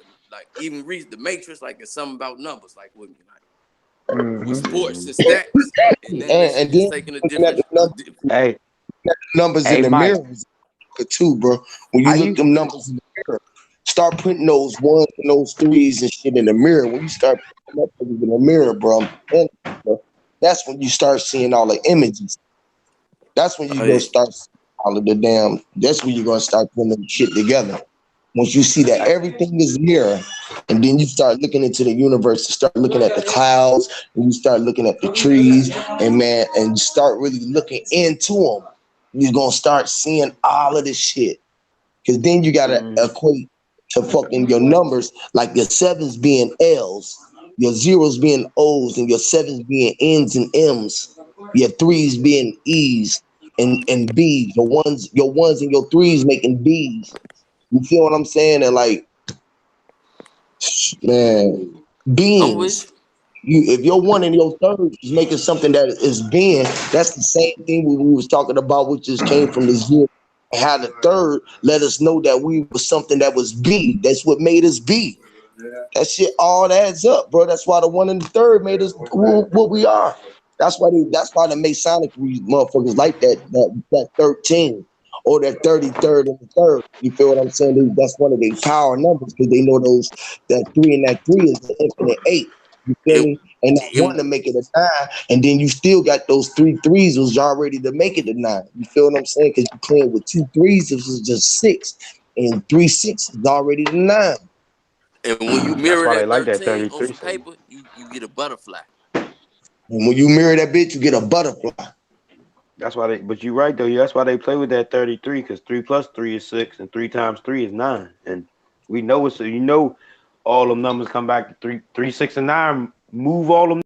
even read the Matrix, like it's something about numbers, like with me, like with Mm-hmm. sports and stats, and now that And shit is then taking a looking at different. Hey, numbers in hey, the Mike. mirror is good too, bro. When you I look used them numbers in the mirror, start putting those ones and those threes and shit in the mirror. When you start putting that in the mirror, bro, I'm telling you, bro, that's when you start seeing all the images. That's when you Oh, go yeah. start seeing all of the damn. That's when you're gonna start putting them shit together. Once you see that I, everything is mirror, and then you start looking into the universe, you start looking at the clouds, and you start looking at the trees, and man, and you start really looking into them. You're gonna start seeing all of this shit, because then you gotta mm, equate. to fucking your numbers, like your sevens being L's, your zeros being O's, and your sevens being N's and M's, your threes being E's and B's, your ones and your threes making B's. You feel what I'm saying? And like, man, I'm with beings. If your one and your third is making something that is being, that's the same thing we was talking about, which just came from the zero. How the third let us know that we was something that was B. That's what made us B. That shit all adds up, bro. That's why the one and the third made us what we are. That's why the Masonic motherfuckers like that 13 or that 33rd and the third. You feel what I'm saying? That's one of their power numbers because they know that 3 and that 3 is the infinite 8. You feel it. me? And that one to make it a 9, and then you still got those 3 threes was already to make it a 9. You feel what I'm saying? Because you playing with 2 threes, this is just 6, and 3 6 is already the 9. And when you That's mirror why they that like that 13 on 33 some so much. paper, you get a butterfly. And when you mirror that bitch, you get a butterfly. That's why but you're right though. That's why they play with that 33 because 3 plus 3 is 6 and 3 times 3 is 9. And we know all them numbers come back to 3, 3, 6, and 9. Move all them